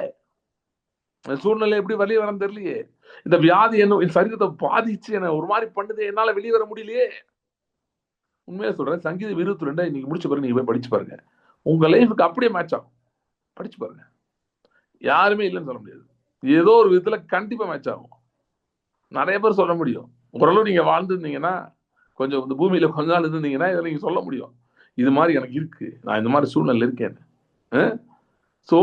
சூழ்நிலை எப்படி வெளியே வரன்னு தெரியலையே, இந்த வியாதி என் சரீரத்தை பாதிச்சு என்ன ஒரு மாதிரி பண்ணுது, என்னால வெளியே வர முடியலையே. உண்மையா சொல்றேன், சங்கீதம் 22 இன்னைக்கு முடிச்ச பிறகு நீங்க போய் படிச்சு பாருங்க, உங்க லைஃபுக்கு அப்படியே மேட்ச் ஆகும். படிச்சு பாருங்க, யாருமே இல்லைன்னு சொல்ல முடியாது. ஏதோ ஒரு விதத்துல கண்டிப்பா மேட்ச் ஆகும். நிறைய பேர் சொல்ல முடியும். ஓரளவு நீங்க வாழ்ந்துருந்தீங்கன்னா, கொஞ்சம் இந்த பூமியில கொஞ்ச நாள் இருந்தீங்கன்னா இதை நீங்க சொல்ல முடியும், இது மாதிரி எனக்கு இருக்கு, நான் இந்த மாதிரி சூழ்நிலை இருக்கேன்னு. சோ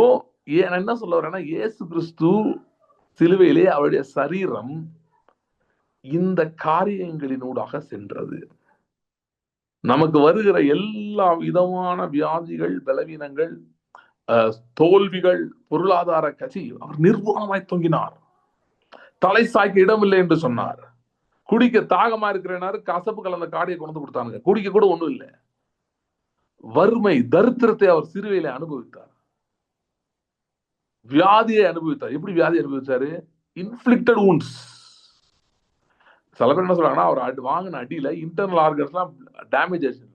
நான் என்ன சொல்ல வரேன்னா, இயேசு கிறிஸ்து சிலுவையிலே அவருடைய சரீரம் இந்த காரியங்களினூடாக சென்றது. நமக்கு வருகிற எல்லா விதமான வியாதிகள், பலவீனங்கள், தோல்விகள், பொருளாதார கட்சி அவர் நிர்வாணமாய் தொங்கினார். தலை சாய்க்க இடமில்லை என்று சொன்னார். குடிக்க தாகமா இருக்கிறனாரு, கசப்பு கலந்த காடியை கொண்டு கொடுத்தாங்க, குடிக்க கூட ஒண்ணும் இல்லை. வறுமை தரித்திரத்தை அவர் சிலுவையிலே அனுபவித்தார். வியாதியை அனுபவித்தார். எப்படி வியாதி அனுபவிச்சாரு? Inflicted wounds. சில பேர் என்ன சொல்றாங்கன்னா, அவர் வாங்கின அடியில இன்டர்னல் ஆர்கன்ஸ்லாம் டேமேஜ் ஆச்சு.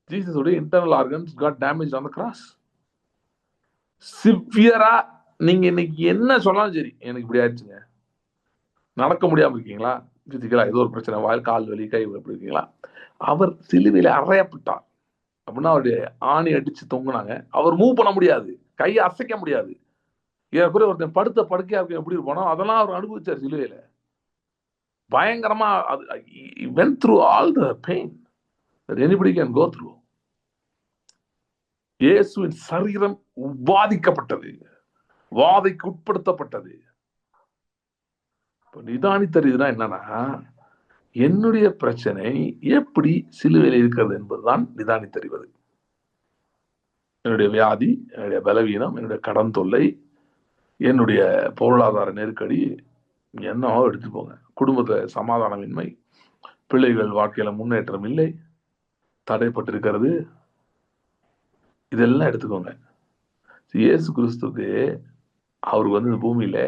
ஜீசஸ் உடைய internal organs got damage on the cross. சிவியரா நீங்க இன்னைக்கு என்ன சொன்னாலும் சரி, எனக்கு இப்படி ஆயிடுச்சுங்க, நடக்க முடியாம இருக்கீங்களா, பிசிக்கலா ஏதோ ஒரு பிரச்சனை, வாயில் கால் வலி, கை வலி, அப்படி இருக்கீங்களா, அவர் சிலுவையில அறையப்பட்டார் அப்படின்னா அவருடைய ஆணி அடிச்சு தொங்குனாங்க. அவர் மூவ் பண்ண முடியாது, கையை அசைக்க முடியாது. ஏற்கனவே ஒருத்தன் படுத்த படுக்கையா இருக்க எப்படி இருப்பானோ அதெல்லாம் அவர் அனுபவிச்சார் சிலுவையில. பயங்கரமா அது went through all the pain that anybody can go through. இயேசுவின் சரீரம் வாதிக்கப்பட்டது, வாதைக்கு உட்படுத்தப்பட்டது. நிதானித்தறிதுனா என்னன்னா, என்னுடைய பிரச்சனை எப்படி சிலுவையில் இருக்கிறது என்பதுதான் நிதானித்தறிவது. என்னுடைய வியாதி, என்னுடைய பலவீனம், என்னுடைய கடன் தொல்லை, என்னுடைய பொருளாதார நெருக்கடி, என்னவோ எடுத்துப்போங்க, குடும்பத்தை சமாதானமின்மை, பிள்ளைகள் வாழ்க்கையில முன்னேற்றம் இல்லை, தடைப்பட்டிருக்கிறது, இதெல்லாம் எடுத்துக்கோங்க. இயேசு கிறிஸ்துக்கு அவருக்கு இந்த பூமியில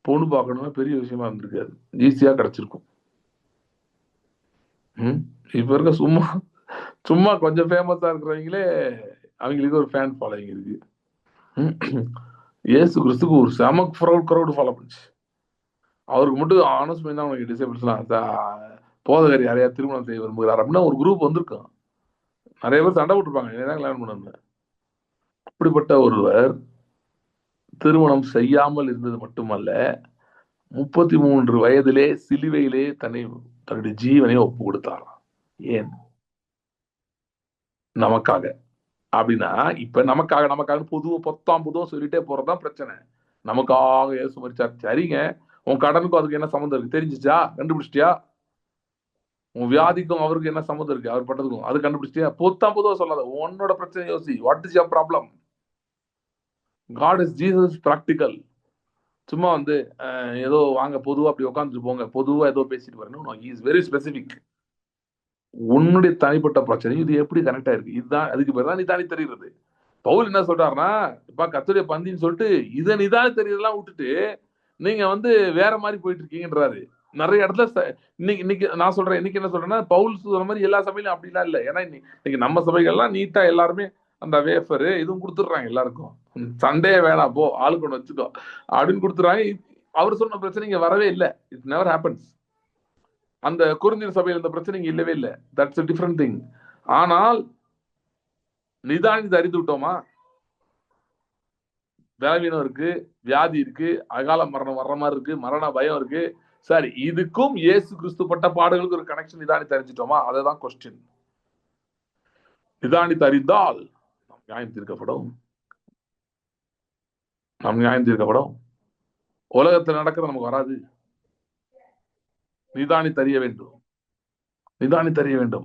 பொண்ணு பார்க்கணும்னா பெரிய விஷயமா இருந்திருக்காது, ஈஸியா கிடைச்சிருக்கும். இப்ப இருக்க சும்மா சும்மா கொஞ்சம் ஃபேமஸா இருக்கிறவங்களே அவங்களுக்கு ஒரு ஃபேன் ஃபாலோவிங் இருக்கு. இயேசு கிறிஸ்துக்கு ஒரு செம க்ரௌடு ஃபாலோ பண்ணுச்சு. அவருக்கு மட்டும் ஆனஸ்ட்மெண்ட் தான் அவனுக்கு டிசேபிள்ஸ்லாம் போதகர் யாரையா திருமணம் செய்ய விரும்புகிறார் அப்படின்னா ஒரு குரூப் வந்திருக்கும். நிறைய பேர் சண்டை போட்டுருப்பாங்க, என்னதான் கல்யாணம் பண்ணணும். அப்படிப்பட்ட ஒருவர் திருமணம் செய்யாமல் இருந்தது மட்டுமல்ல, 33 வயதிலே சிலுவையிலே தன்னுடைய ஜீவனை ஒப்பு கொடுத்தார். ஏன்? நமக்காக. அப்படின்னா இப்ப நமக்காக பொதுவா சொல்லிட்டே போறதுதான் பிரச்சனை. நமக்காக இயேசு மரிச்சார். சரிங்க, உன் கடனுக்கும் அதுக்கு என்ன சம்மந்தம் இருக்கு? தெரிஞ்சிச்சா? கண்டுபிடிச்சிட்டியா? உன் வியாதிக்கும் அவருக்கு என்ன சம்மந்தம் இருக்கு? அவர் பட்டதுக்கும் அது கண்டுபிடிச்சிட்டியா? பொதுவா சொல்லாத, உன்னோட பிரச்சனை யோசி. What is your problem? God is Jesus practical. சும்மா ஏதோ வாங்க பொதுவா அப்படி உட்காந்துட்டு போங்க, பொதுவா ஏதோ பேசிட்டு வரணும். He is very specific. உன்னுடைய தனிப்பட்ட பிரச்சனை இது எப்படி கனெக்ட் ஆயிருக்கு, இதுதான் அதுக்கு பேர் தான் நிதானி தெரிகிறது. பவுல் என்ன சொல்றாருன்னா, இப்ப கர்த்தருடைய பந்தின்னு சொல்லிட்டு இதை நிதானி தெரியறதெல்லாம் விட்டுட்டு நீங்க வேற மாதிரி போயிட்டு இருக்கீங்கன்றாரு. நிறைய இடத்துல இன்னைக்கு நான் சொல்றேன், இன்னைக்கு என்ன சொல்றேன்னா, பவுல் சொல்ற மாதிரி எல்லா சபையிலும் அப்படிலாம் இல்லை. ஏன்னா இன்னைக்கு நம்ம சபைகள்லாம் நீட்டா எல்லாருமே அந்த வேஃபரு இதுவும் கொடுத்துடுறாங்க எல்லாருக்கும். சண்டே வேணாம் போ, ஆளுக்கு ஒன்று வச்சுக்கோ அப்படின்னு கொடுத்துறாங்க. அவர் சொன்ன பிரச்சனை இங்க வரவே இல்லை. It never happens. அந்த கொரிந்தியர் சபையில் இந்த பிரச்சனை இங்க இல்லவே இல்லை. That's a different thing. ஆனால் நிதானித்து அறிந்து விட்டோமா? பலவீனம் இருக்கு, வியாதி இருக்கு, அகால மரணம் வர்ற மாதிரி இருக்கு, மரண பயம் இருக்கு. சரி, இதுக்கும் இயேசு கிறிஸ்து பட்ட பாடுகளுக்கு ஒரு கனெக்ஷன் நிதானித்து அறிஞ்சிட்டோமா? அதுதான் கொஸ்டின். நிதானித்து அறிந்தால் நாம் நியாயம் தீர்க்கப்படும். உலகத்தில் நடக்கிறது நமக்கு வராது. நிதானித்து அறிய வேண்டும்.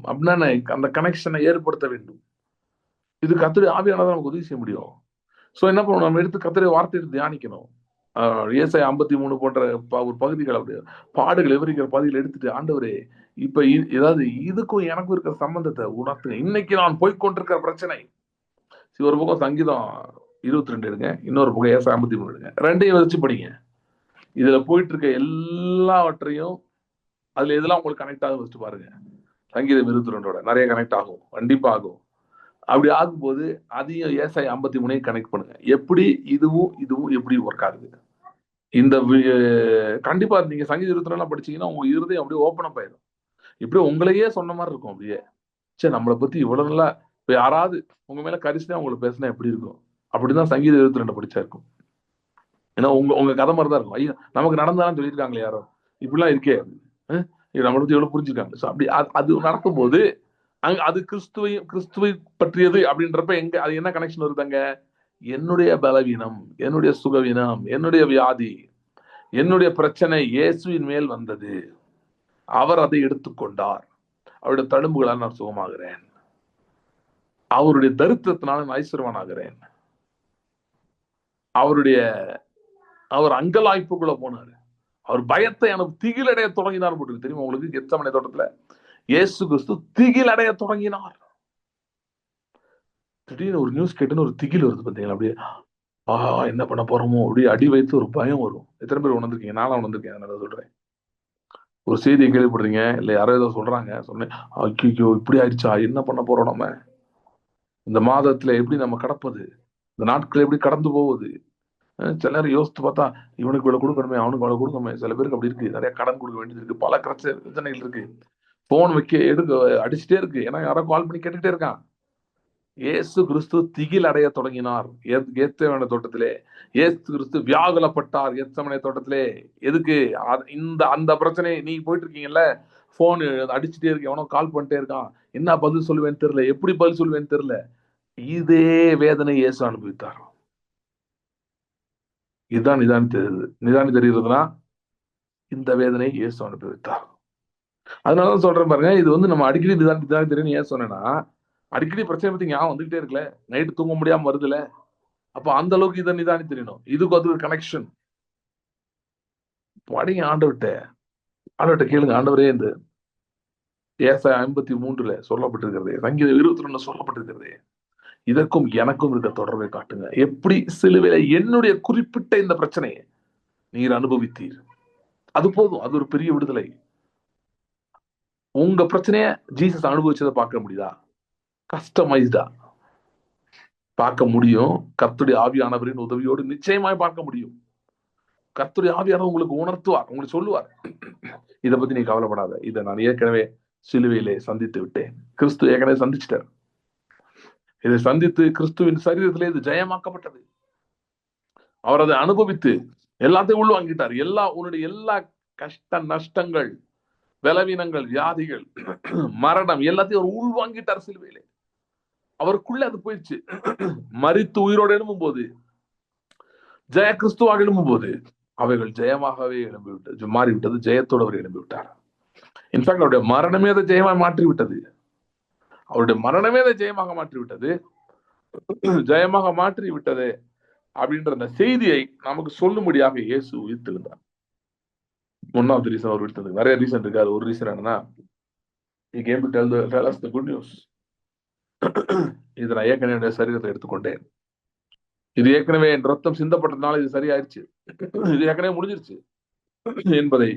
அப்படின்னா அந்த கனெக்ஷனை ஏற்படுத்த வேண்டும். இது கர்த்தருடைய ஆவியானவர் நமக்கு உதவி செய்ய முடியும். சோ என்ன பண்ணணும், நம்ம எடுத்து கர்த்தருடைய வார்த்தையை தியானிக்கணும். ஏசாயா 53 போன்ற ஒரு பகுதிகள், அப்படி பாடுகள் விவரிக்கிற பகுதிகள் எடுத்துட்டு, ஆண்டவரே இப்ப ஏதாவது இதுக்கும் எனக்கும் இருக்கிற சம்பந்தத்தை உணர்த்துங்க. இன்னைக்கு நான் போய்கொண்டிருக்கிற பிரச்சனை, ஒரு பக்கம் சங்கீதம் 22 எடுங்க, இன்னொரு பக்கம் ஏசாயா 53 எடுங்க, ரெண்டையும் வச்சு படிங்க. இதுல போயிட்டு இருக்க எல்லாவற்றையும் அதுல எதெல்லாம் உங்களுக்கு கனெக்ட் ஆகும் வச்சு பாருங்க. சங்கீதம் 22 நிறைய கனெக்ட் ஆகும், கண்டிப்பா ஆகும். அப்படி ஆகும்போது அதையும் ஏசாயா 53 கனெக்ட் பண்ணுங்க. எப்படி இதுவும் எப்படி ஒர்க் ஆகுது. இந்த கண்டிப்பா நீங்க சங்கீதம் 22 படிச்சீங்கன்னா உங்க இருதயம் அப்படியே ஓப்பன் அப் ஆயிடும். இப்படியே உங்களையே சொன்ன மாதிரி இருக்கும். அப்படியே சரி, நம்மளை பத்தி இவ்வளவு நல்லா இப்ப யாராவது உங்க மேல கரிசனையா உங்களுக்கு பேசினா எப்படி இருக்கும்? அப்படிதான் சங்கீதம் 22 படிச்சா இருக்கும். ஏன்னா உங்க கதை மாதிரி தான் இருக்கும். ஐயா, நமக்கு நடந்தாலும் சொல்லியிருக்காங்களே யாரோ, இப்படிலாம் இருக்கே, நம்மளை பத்தி எவ்வளவு புரிஞ்சுக்காங்க. அப்படி அது நடக்கும்போது அது கிறிஸ்துவை பற்றியது அப்படின்றப்ப அது என்ன கனெக்ஷன் வருதாங்க? என்னுடைய பலவீனம், என்னுடைய சுகவீனம், என்னுடைய வியாதி, என்னுடைய பிரச்சனை இயேசுவின் மேல் வந்தது. அவர் அதை எடுத்துக்கொண்டார். அவருடைய தழும்புகளால் நான் சுகமாகிறேன். அவருடைய தரித்திரத்தினால நான் ஐஸ்வர்யவானாகிறேன். அவர் அங்கலாய்ப்புக்குள்ள போனாரு. அவர் பயத்தை எனக்கு திகிலடைய தொடங்கினார் போட்டு தெரியுமா உங்களுக்கு? கெத்சமனே தோட்டத்துல இயேசு கிறிஸ்து திகில் அடைய தொடங்கினார். திடீர்னு ஒரு நியூஸ் கேட்டுன்னு ஒரு திகில் வருது பார்த்தீங்களா? அப்படியே என்ன பண்ண போறோமோ அப்படியே அடி வைத்து ஒரு பயம் வரும். எத்தனை பேர் உணர்ந்திருக்கீங்க? நானும் உணர்ந்திருக்கேன். அதனால சொல்றேன். ஒரு செய்தியை கேள்விப்படுறீங்க, இல்லை யாரோ ஏதோ சொல்றாங்க, சொன்னேன் ஐயோ இப்படி ஆயிடுச்சா, என்ன பண்ண போறோம், நம்ம இந்த மாதத்துல எப்படி நம்ம கடப்பது, இந்த நாட்கள் எப்படி கடந்து போவது, சில நேரம் யோசித்து பார்த்தா இவனுக்கு இவ்வளவு கொடுக்கணுமே, அவனுக்கு அவ்வளவு கொடுக்கணுமே. சில பேருக்கு அப்படி இருக்கு, நிறைய கடன் கொடுக்க வேண்டியது இருக்கு, பல பிரச்சனைகள் இருக்கு. போன் எடுக்க அடிச்சுட்டே இருக்கு, ஏன்னா யாரோ கால் பண்ணி கேட்டுட்டே இருக்கான். இயேசு கிறிஸ்து திகில் அடைய தொடங்கினார் கெத்செமனே தோட்டத்திலே. இயேசு கிறிஸ்து வியாகுலப்பட்டார் கெத்செமனே தோட்டத்திலே. எதுக்கு? இந்த அந்த பிரச்சனை நீ போயிட்டு இருக்கீங்கல்ல, போன் அடிச்சுட்டே இருக்கு, எவனோ கால் பண்ணிட்டே இருக்கான், என்ன பதில் சொல்லுவேன்னு தெரியல, எப்படி பதில் சொல்லுவேன்னு தெரியல. இதே வேதனை இயேசு அனுபவித்தார். இதுதான் நிதானி தெரிகிறதுனா இந்த வேதனை இயேசு அனுபவித்தார். அதனாலதான் சொல்றேன் பாருங்க, இது நம்ம அடிக்கடி நிதானி தெரியும் ஏன் சொன்னேன்னா, அடிக்கடி பிரச்சனை பத்தி ஞாபகம் வந்துகிட்டே இருக்குல்ல, நைட்டு தூங்க முடியாம வருதுல, அப்ப அந்த அளவுக்கு இதை நிதானி தெரியணும். இதுக்கு அது ஒரு கனெக்ஷன். படிங்க ஆண்டவர்கிட்ட கேளுங்க. ஆண்டவரே, இந்த ஏசாயா 53 சொல்லப்பட்டிருக்கிறது, சங்கீதம் 22 சொல்லப்பட்டிருக்கிறது, இதற்கும் எனக்கும் இருக்க தொடர்பை காட்டுங்க. எப்படி சிலுவையில என்னுடைய குறிப்பிட்ட இந்த பிரச்சனையை நீர் அனுபவித்தீர், அது போதும், அது ஒரு பெரிய விடுதலை. உங்க பிரச்சனைய ஜீசஸ் அனுபவிச்சதை பார்க்க முடியுதா? கஸ்டமைஸ்டா பார்க்க முடியும். கர்த்தருடைய ஆவியானவரின் உதவியோடு நிச்சயமாய் பார்க்க முடியும். கர்த்தருடைய ஆவியானவர் உங்களுக்கு உணர்த்துவார், உங்களுக்கு சொல்லுவார், இதை பத்தி நீ கவலைப்படாத, இதை நான் ஏற்கனவே சிலுவையிலே சந்தித்து விட்டேன். கிறிஸ்து ஏற்கனவே சந்திச்சிட்டார். இதை சந்தித்து கிறிஸ்துவின் சரீரத்திலே இது ஜெயமாக்கப்பட்டது. அவர் அதை அனுபவித்து எல்லாத்தையும் உள்வாங்கிட்டார். உன்னுடைய எல்லா கஷ்ட நஷ்டங்கள், பலவீனங்கள், வியாதிகள், மரணம் எல்லாத்தையும் அவர் உள்வாங்கிட்டார் சிலுவையிலே. அவருக்குள்ள அது போயிடுச்சு. மரித்து உயிரோடு எழும்பும் போது, ஜெய கிறிஸ்துவாக எழும்பும் போது அவைகள் ஜெயமாகவே எழும்பிவிட்டது, மாறிவிட்டது. ஜெயத்தோடு அவர் எழும்பிவிட்டார். இன்ஃபேக்ட் அவருடைய மரணமே அதை ஜெயமாக மாற்றிவிட்டது. அவருடைய மரணமே அதை ஜெயமாக மாற்றிவிட்டது. ஜெயமாக மாற்றி விட்டது அப்படின்ற அந்த செய்தியை நமக்கு சொல்லும்படியாக இயேசு உயிர்த்தெழுந்தார். ஒன்னாவது ரீசன் அவர் உயிர்த்தெழுந்தார். நிறைய ரீசன் இருக்காரு. ஒரு ரீசன் என்னன்னா, he came to tell us the good news. இதை நான் ஏற்கனவே சரீரத்தை எடுத்துக்கொண்டேன், இது ஏற்கனவே என் ரத்தம் சிந்தப்பட்டதுனால இது சரியாயிருச்சு, இது ஏற்கனவே முடிஞ்சிருச்சு என்பதை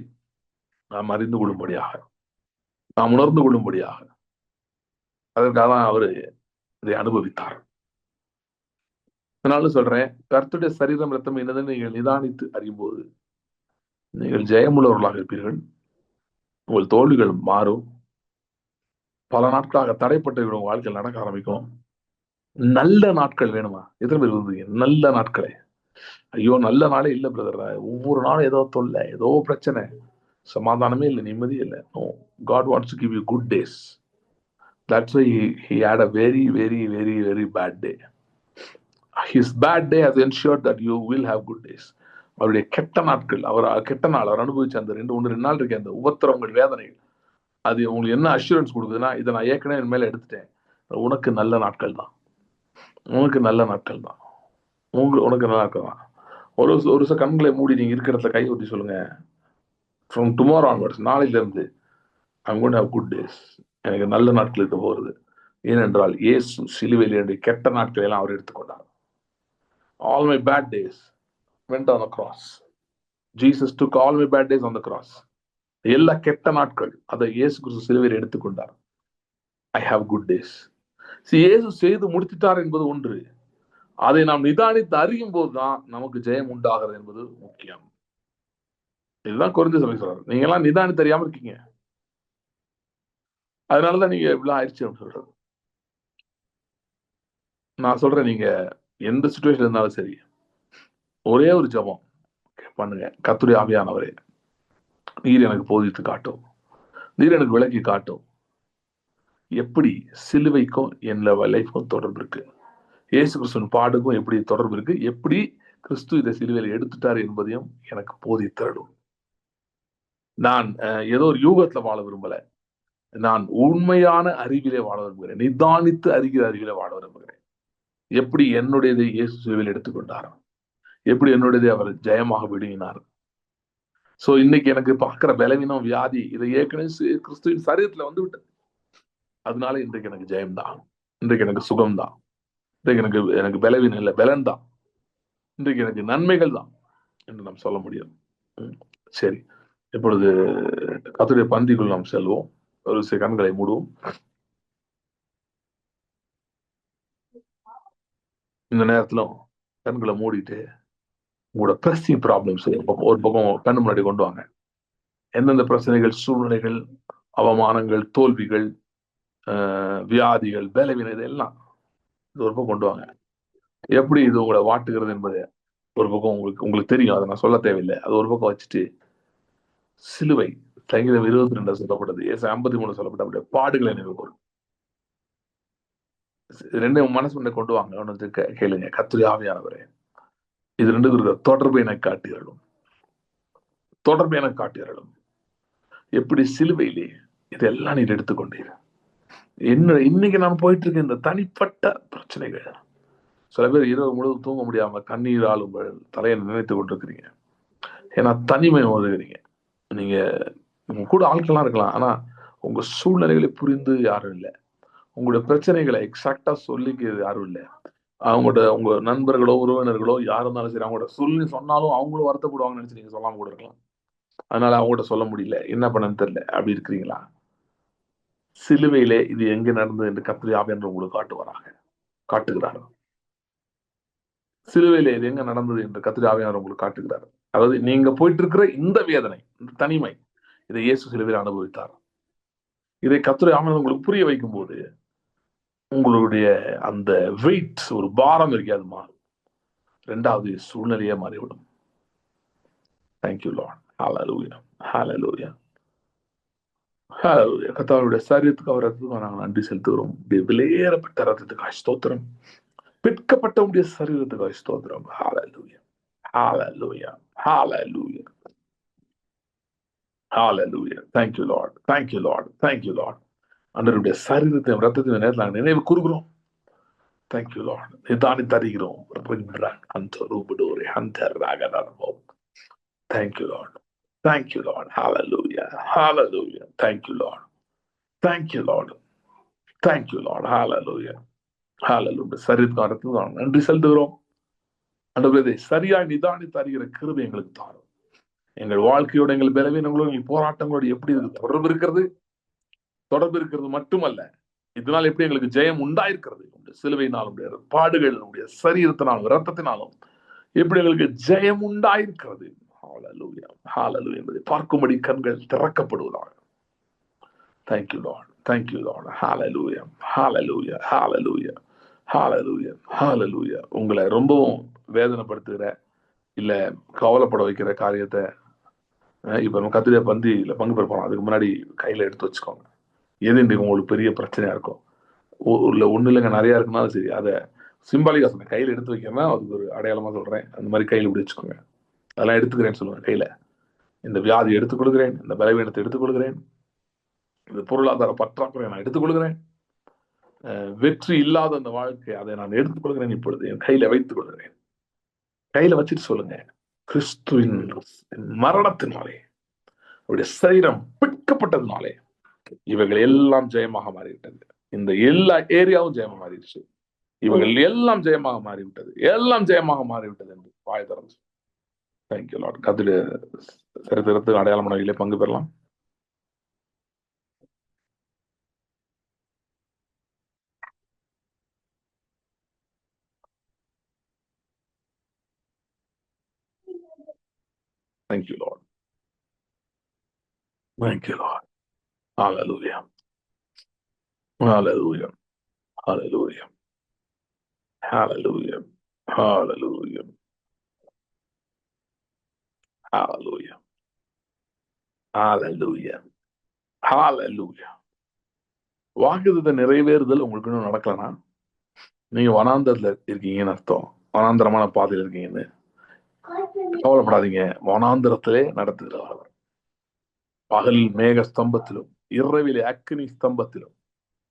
நாம் அறிந்து கொள்ளும்படியாக, நாம் உணர்ந்து கொள்ளும்படியாக, அதற்காக தான் அவரு இதை அனுபவித்தார். அதனால சொல்றேன், கர்த்தருடைய சரீரம் ரத்தம் என்னதுன்னு நீங்கள் நிதானித்து அறியும் போது நீங்கள் ஜெயமுள்ளவர்களாக இருப்பீர்கள். உங்கள் தோல்விகள் மாறும். பல நாட்களாக தடைப்பட்ட உங்க வாழ்க்கையில் நடக்க ஆரம்பிக்கும். நல்ல நாட்கள் வேணுமா? எத்தனை பேர் விரும்புவீங்க நல்ல நாட்களே? ஐயோ, நல்ல நாளே இல்லை பிரதர், ஒவ்வொரு நாளும் ஏதோ தொல்லை, ஏதோ பிரச்சனை, சமாதானமே இல்லை, நிம்மதியே இல்லை. No, God wants to give you good days. That's why he had a very, very, very, very bad day. His bad day has ensured that you will have good days. அவருடைய கெட்ட நாட்கள், கெட்ட நாள் அவர் அனுபவிச்ச அந்த 2 நாள் இருக்க அந்த உபத்திரவங்கள், வேதனைகள், அது உங்களுக்கு என்ன அஷூரன்ஸ் கொடுக்குதுன்னா, இதை நான் ஏற்கனவே என் மேல எடுத்துட்டேன், உனக்கு நல்ல நாட்கள் தான், உனக்கு நல்ல நாட்கள் தான், உனக்கு நல்ல நாட்கள் தான். ஒரு கண்களை மூடி நீங்க இருக்கிற இடத்துல கை ஊற்றி சொல்லுங்க, ஃப்ரம் டுமாரோ ஆன்வர்ட்ஸ், நாளையில இருந்து I'm going to have good days. எனக்கு நல்ல நாட்கள் இருக்க போகிறது. ஏனென்றால் இயேசு சிலுவையில் என்னுடைய கெட்ட நாட்களை எல்லாம் அவர் எடுத்துக்கொண்டார். All my bad days went on the cross. Jesus took all my bad days on the cross. எல்லா கெட்ட நாட்கள் அதை இயேசு கிறிஸ்து சிலுவையில் எடுத்துக்கொண்டார். I have good days. இயேசு செய்து முடித்துட்டார் என்பது ஒன்று, அதை நாம் நிதானித்து அறியும் போதுதான் நமக்கு ஜெயம் உண்டாகிறது என்பது முக்கியம். இதுதான் கொரிந்தியர் சபை சொல்றாரு, நீங்க எல்லாம் நிதானித்து அறியாம இருக்கீங்க, அதனாலதான் நீங்க இவ்வளவு ஆயிடுச்சு அப்படின்னு சொல்றது. நான் சொல்றேன், நீங்க எந்த சிச்சுவேஷன் இருந்தாலும் சரி, ஒரே ஒரு ஜெபம் பண்ணுங்க. கர்த்தருடைய ஆவியானவரே, நீர் எனக்கு போதித்து காட்டும், நீர் எனக்கு விளக்கி காட்டும், எப்படி சிலுவைக்கும் என் லைஃப்க்கும் தொடர்பு இருக்கு, இயேசு கிறிஸ்துவின் பாடுக்கும் எப்படி தொடர்பு இருக்கு, எப்படி கிறிஸ்து இதை சிலுவையில் எடுத்துட்டார் என்பதையும் எனக்கு போதித்தரடும். நான் ஏதோ ஒரு யூகத்துல வாழ விரும்பல, நான் உண்மையான அறிவிலே வாழ விரும்புகிறேன், நிதானித்து அறிகிற அறிவிலே வாழ விரும்புகிறேன். எப்படி என்னுடையதை இயேசு சிலுவையில் எடுத்துக்கொண்டார், எப்படி என்னுடையதை அவர் ஜெயமாக விடுவினார். சோ இன்னைக்கு எனக்கு பார்க்கிற பலவீனம், வியாதி, இதை ஏற்கனவே கிறிஸ்துவின் சரீரத்துல வந்து விட்டது. அதனால இன்றைக்கு எனக்கு ஜெயம்தான், இன்றைக்கு எனக்கு சுகம்தான், இன்றைக்கு எனக்கு பலவீனம் இல்லை, பலன் தான், இன்றைக்கு எனக்கு நன்மைகள் தான் என்று நாம் சொல்ல முடியும். சரி, இப்பொழுது கர்த்தருடைய பந்திக்குள் நாம் செல்வோம். ஒரு சில கண்களை மூடுவோம். இந்த நேரத்துல கண்களை மூடிட்டு உங்களோட பிரசிங் ப்ராப்ளம்ஸ் ஒரு பக்கம் கண்ணு முன்னாடி கொண்டு வாங்க. எந்தெந்த பிரச்சனைகள், சூழ்நிலைகள், அவமானங்கள், தோல்விகள், வியாதிகள், பலவீனம், இதெல்லாம் இது ஒரு பக்கம் கொண்டு வாங்க. எப்படி இது உங்களை வாட்டுகிறது என்பது ஒரு பக்கம் உங்களுக்கு உங்களுக்கு தெரியும். அதை நான் சொல்ல தேவையில்லை. அது ஒரு பக்கம் வச்சுட்டு சிலுவை, சங்கீதம் 22 சொல்லப்பட்டது, ஏசு 53 சொல்லப்பட்ட பாடுகளை நினைவு கூறும். ரெண்டும் மனசு முன்னே கொண்டு வாங்க. ஒன்று கேளுங்க, கர்த்தருடைய ஆவியானவரே, இது ரெண்டு இருக்கிற தொடர்பு எனக்கு காட்டியறலும், தொடர்பு எனக்கு காட்டியறலும். எப்படி சிலுவையிலே இதெல்லாம் நீர் எடுத்துக்கொண்டீர். என்ன இன்னைக்கு நான் போயிட்டு இருக்க இந்த தனிப்பட்ட பிரச்சனைகள், சில பேர் இரவு முழுவதும் தூங்க முடியாம கண்ணீரால் உங்கள் தலையை நினைத்து கொண்டிருக்கிறீங்க. ஏன்னா தனிமை உணர்கிறீங்க. நீங்க உங்க கூட ஆட்கள்லாம் இருக்கலாம், ஆனா உங்க சூழ்நிலைகளை புரிந்து யாரும் இல்லை. உங்களோட பிரச்சனைகளை எக்ஸாக்டா சொல்லிக்கிறது யாரும் இல்லை. உங்க நண்பர்களோ உறவினர்களோ யாரும் இருந்தாலும் சரி, அவங்களோட சொல்லி சொன்னாலும் அவங்களும் வருத்தப்படுவாங்கன்னு நினைச்சு நீங்க சொல்லாம கூட இருக்கலாம். அதனால அவங்கள்ட்ட சொல்ல முடியல, என்ன பண்ணன்னு தெரியல, அப்படி இருக்கிறீங்களா? சிலுவையிலே இது எங்க நடந்தது என்று கர்த்தருடைய ஆவியானவர் உங்களுக்கு காட்டுகிறார். சிலுவையிலே இது எங்க நடந்தது என்று கர்த்தருடைய ஆவியானவர் உங்களுக்கு காட்டுகிறார். அதாவது நீங்க போயிட்டு இருக்கிற இந்த வேதனை, இந்த தனிமை, இதை இயேசு சிலுவையில் அனுபவித்தார். இதை கர்த்தருடைய ஆவியானவர் உங்களுக்கு புரிய வைக்கும் போது உங்களுடைய அந்த வெயிட், ஒரு பாரம் இருக்காது மாறும். ரெண்டாவது சூழ்நிலையே மாறிவிடும். Thank you Lord. Hallelujah, hallelujah, hallelujah. கர்த்தருடைய சரீரத்துக்கு அவர் ரத்தத்துக்கு நாங்கள் நன்றி செலுத்துகிறோம். விலையேறப்பட்ட ரத்தத்துக்கு ஸ்தோத்திரம். பிற்கப்பட்ட உடைய சரீரத்துக்கு ஸ்தோத்திரம். ஹல்லேலூயா, hallelujah, hallelujah, hallelujah. Thank you Lord, thank you Lord, thank you Lord. ஆண்டவருடைய சரீரத்தை ரத்தத்தின் நேரத்தில் நாங்கள் நினைவு கூறுகிறோம். Thank you Lord. நிதானி தருகிறோம். Thank you Lord, thank you Lord. Hallelujah, hallelujah. Thank you Lord, thank you Lord, thank you Lord. Hallelujah, hallelujah. சரீரத்துக்கு ரத்தத்துக்கு நாங்கள் நன்றி செலுத்துகிறோம். ஆண்டவரே, சரியாய் நிதானி தருகிற கிருபை எங்களுக்கு தாரும். எங்கள் வாழ்க்கையோட, எங்கள் பலவீனங்களோடு, எங்கள் போராட்டங்களோடு எப்படி தொடர்பு இருக்கிறது மட்டுமல்ல, இதனால் எப்படி எங்களுக்கு ஜெயம் உண்டாயிருக்கிறது, சிலுவையினாலும் பாடுகளினுடைய சரீரத்தினாலும் இரத்தத்தினாலும் எப்படி எங்களுக்கு ஜெயம் உண்டாயிருக்கிறது. ஹல்லேலூயா, ஹல்லேலூயா என்பதை பார்க்கும்படி கண்கள் திறக்கப்படுவதாக. Thank you Lord, thank you Lord. Hallelujah, hallelujah, hallelujah, hallelujah, hallelujah. உங்களை ரொம்பவும் வேதனைப்படுத்துகிற இல்ல கவலைப்பட வைக்கிற காரியத்தை இப்ப நம்ம கத்திரியா பந்தியில பங்கு பெறப்போம். அதுக்கு முன்னாடி கையில எடுத்து வச்சுக்கோங்க. எது இன்றைக்கு உங்களுக்கு பெரிய பிரச்சனையா இருக்கும், இல்ல ஒண்ணு இல்லைங்க நிறைய இருக்குனாலும் சரி, அதை சிம்பாலிக்கா சொன்னேன், கையில எடுத்து வைக்காம அதுக்கு ஒரு அடையாளமா சொல்றேன். அந்த மாதிரி கையில இப்படி வச்சுக்கோங்க. அதெல்லாம் எடுத்துக்கிறேன்னு சொல்லுவேன். கையில இந்த வியாதி எடுத்துக்கொள்கிறேன், இந்த பலவீனத்தை எடுத்துக்கொள்கிறேன், இந்த பொருளாதார பற்றாக்குறை நான் எடுத்துக்கொள்கிறேன், வெற்றி இல்லாத அந்த வாழ்க்கை அதை நான் எடுத்துக்கொள்கிறேன், இப்பொழுது என் கையில வைத்துக் கொள்கிறேன். கையில வச்சுட்டு சொல்லுங்க, கிறிஸ்துவின் மரணத்தினாலே, அவருடைய சரீரம் பிற்கப்பட்டதுனாலே இவைகள் எல்லாம் ஜெயமாக மாறிவிட்டது. இந்த எல்லா ஏரியாவும் ஜெயமாக மாறிடுச்சு. இவைகள் எல்லாம் ஜெயமாக மாறிவிட்டது, எல்லாம் ஜெயமாக மாறிவிட்டது என்று வாய் திறந்து தேங்க்யூ லார்ட். கர்த்தருடைய சரித்திரத்துக்கு அடையாளமான வகையிலே பங்கு பெறலாம். Thank you Lord, thank you Lord. Hallelujah, hallelujah, hallelujah, hallelujah, hallelujah, hallelujah, hallelujah, hallelujah. வாக்குத்தத்த நிறைவேறுதல் உங்களுக்கு இன்னும் நடக்கலனா நீங்க வனாந்தரத்துல இருக்கீங்கன்னு அர்த்தம். வனாந்தரமான பாதையில் இருக்கீங்கன்னு கவலைப்படாதீங்க. வனாந்தரத்திலே நடத்துகிறவர், பகல் மேக ஸ்தம்பத்திலும் இரவிலே அக்னி ஸ்தம்பத்திலும்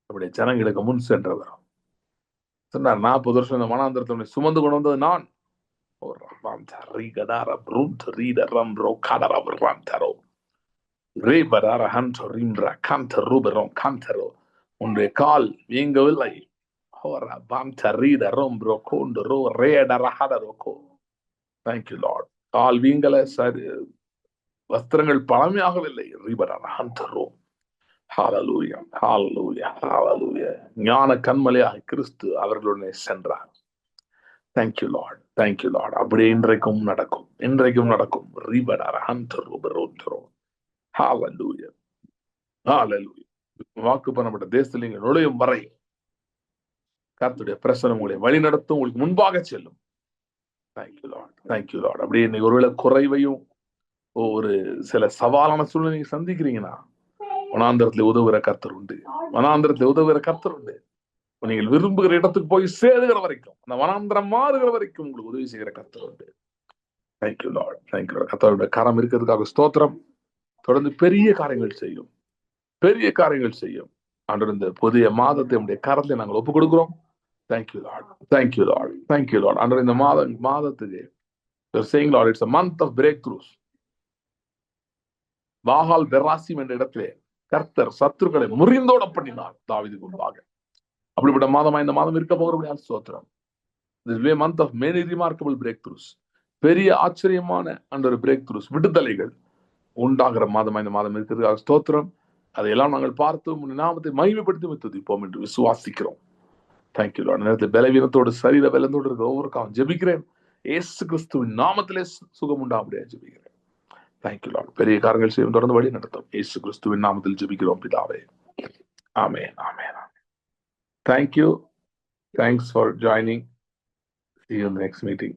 நம்முடைய ஜனங்களுக்கு முன் சென்றவர் சொன்னார். 40 வருஷம் இந்த வனாந்தரத்தை சுமந்து கொண்டு வந்தது நான். உன்னுடைய கால் வீங்கவில்லை. Thank you Lord. கால் வீங்கல, சரி, வஸ்திரங்கள் பழமையாகவில்லை. ஹல்லேலூயா, ஹல்லேலூயா, ஹல்லேலூயா. ஞான கண்மலையாக கிறிஸ்து அவர்களுடனே சென்றார். Thank you Lord, thank you Lord. அப்படியே இன்றைக்கும் நடக்கும், இன்றைக்கும் நடக்கும். ரிபடர ஹந்தர் ருபரோந்தரோ. ஹalleluya, ஹalleluya. வாக்கு பண்ணப்பட்ட தேசத்தில் நீங்கள் நுழையும் வரை கர்த்தருடைய பிரசனம் உங்களை வழி நடத்தும், உங்களுக்கு முன்பாக செல்லும். Thank you Lord, thank you Lord. அப்படியே இன்னைக்கு ஒருவேளை குறைவையும் ஒரு சில சவாலான சூழ்நிலை நீங்க சந்திக்கிறீங்கன்னா, வனாந்திரத்தில் உதவுகிற கர்த்தர் உண்டு, வனாந்திரத்தில் உதவுகிற கர்த்தர் உண்டு. நீங்கள் விரும்புகிற இடத்துக்கு போய் சேருகிற வரைக்கும், அந்த வனாந்திரம் மாறுகிற வரைக்கும் உங்களுக்கு உதவி செய்கிற கர்த்தர் உண்டு. Thank you Lord, thank you Lord. கர்த்தருடைய கரம் இருக்கிறதுக்காக ஸ்தோத்திரம். தொடர்ந்து பெரிய காரியங்கள் செய்யும், பெரிய காரியங்கள் செய்யும். ஆண்டவர், இந்த புதிய மாதத்தை நம்முடைய கரத்தை நாங்கள் ஒப்புக் கொடுக்கிறோம். Thank you Lord, thank you Lord, thank you Lord. ஆண்டவர், இந்த மாதத்துக்கு saying Lord, it's a month of breakthroughs. பாகால் பெராசிம் என்ற இடத்திலே கர்த்தர் சத்துருக்களை முறிந்தோட பண்ணினார் தாவீதுக்கு முன்பாக. அப்படிப்பட்ட மாதமா இந்த மாதம் இருக்க போகிற ஸ்தோத்திரம். This will be a month of many remarkable breakthroughs. பெரிய ஆச்சரியமான அந்த பிரேக் த்ரூஸ், விடுதலைகள் உண்டாகிற மாதமா இந்த மாதம் இருக்கிறதுக்காக ஸ்தோத்திரம். அதையெல்லாம் நாங்கள் பார்த்து நாமத்தை மகிமைப்படுத்தி துதிப்போம் என்று விசுவாசிக்கிறோம். Thank you Lord. நேரத்தில் பலவீனத்தோடு சரீர பலத்தோடு இருக்கிற ஒவ்வொருக்காகவும் ஜெபிக்கிறேன். இயேசு கிறிஸ்துவின் நாமத்திலே சுகம் உண்டாபடியா ஜெபிக்கிறேன். Thank you Lord. பெரிய காரியங்கள் செய்யும், தொடர்ந்து வழி நடத்தும். இயேசு கிறிஸ்துவின் நாமத்தில் ஜெபிக்கிறோம் பிதாவே. ஆமென், ஆமென். Thank you. Thanks for joining. See you in the next meeting.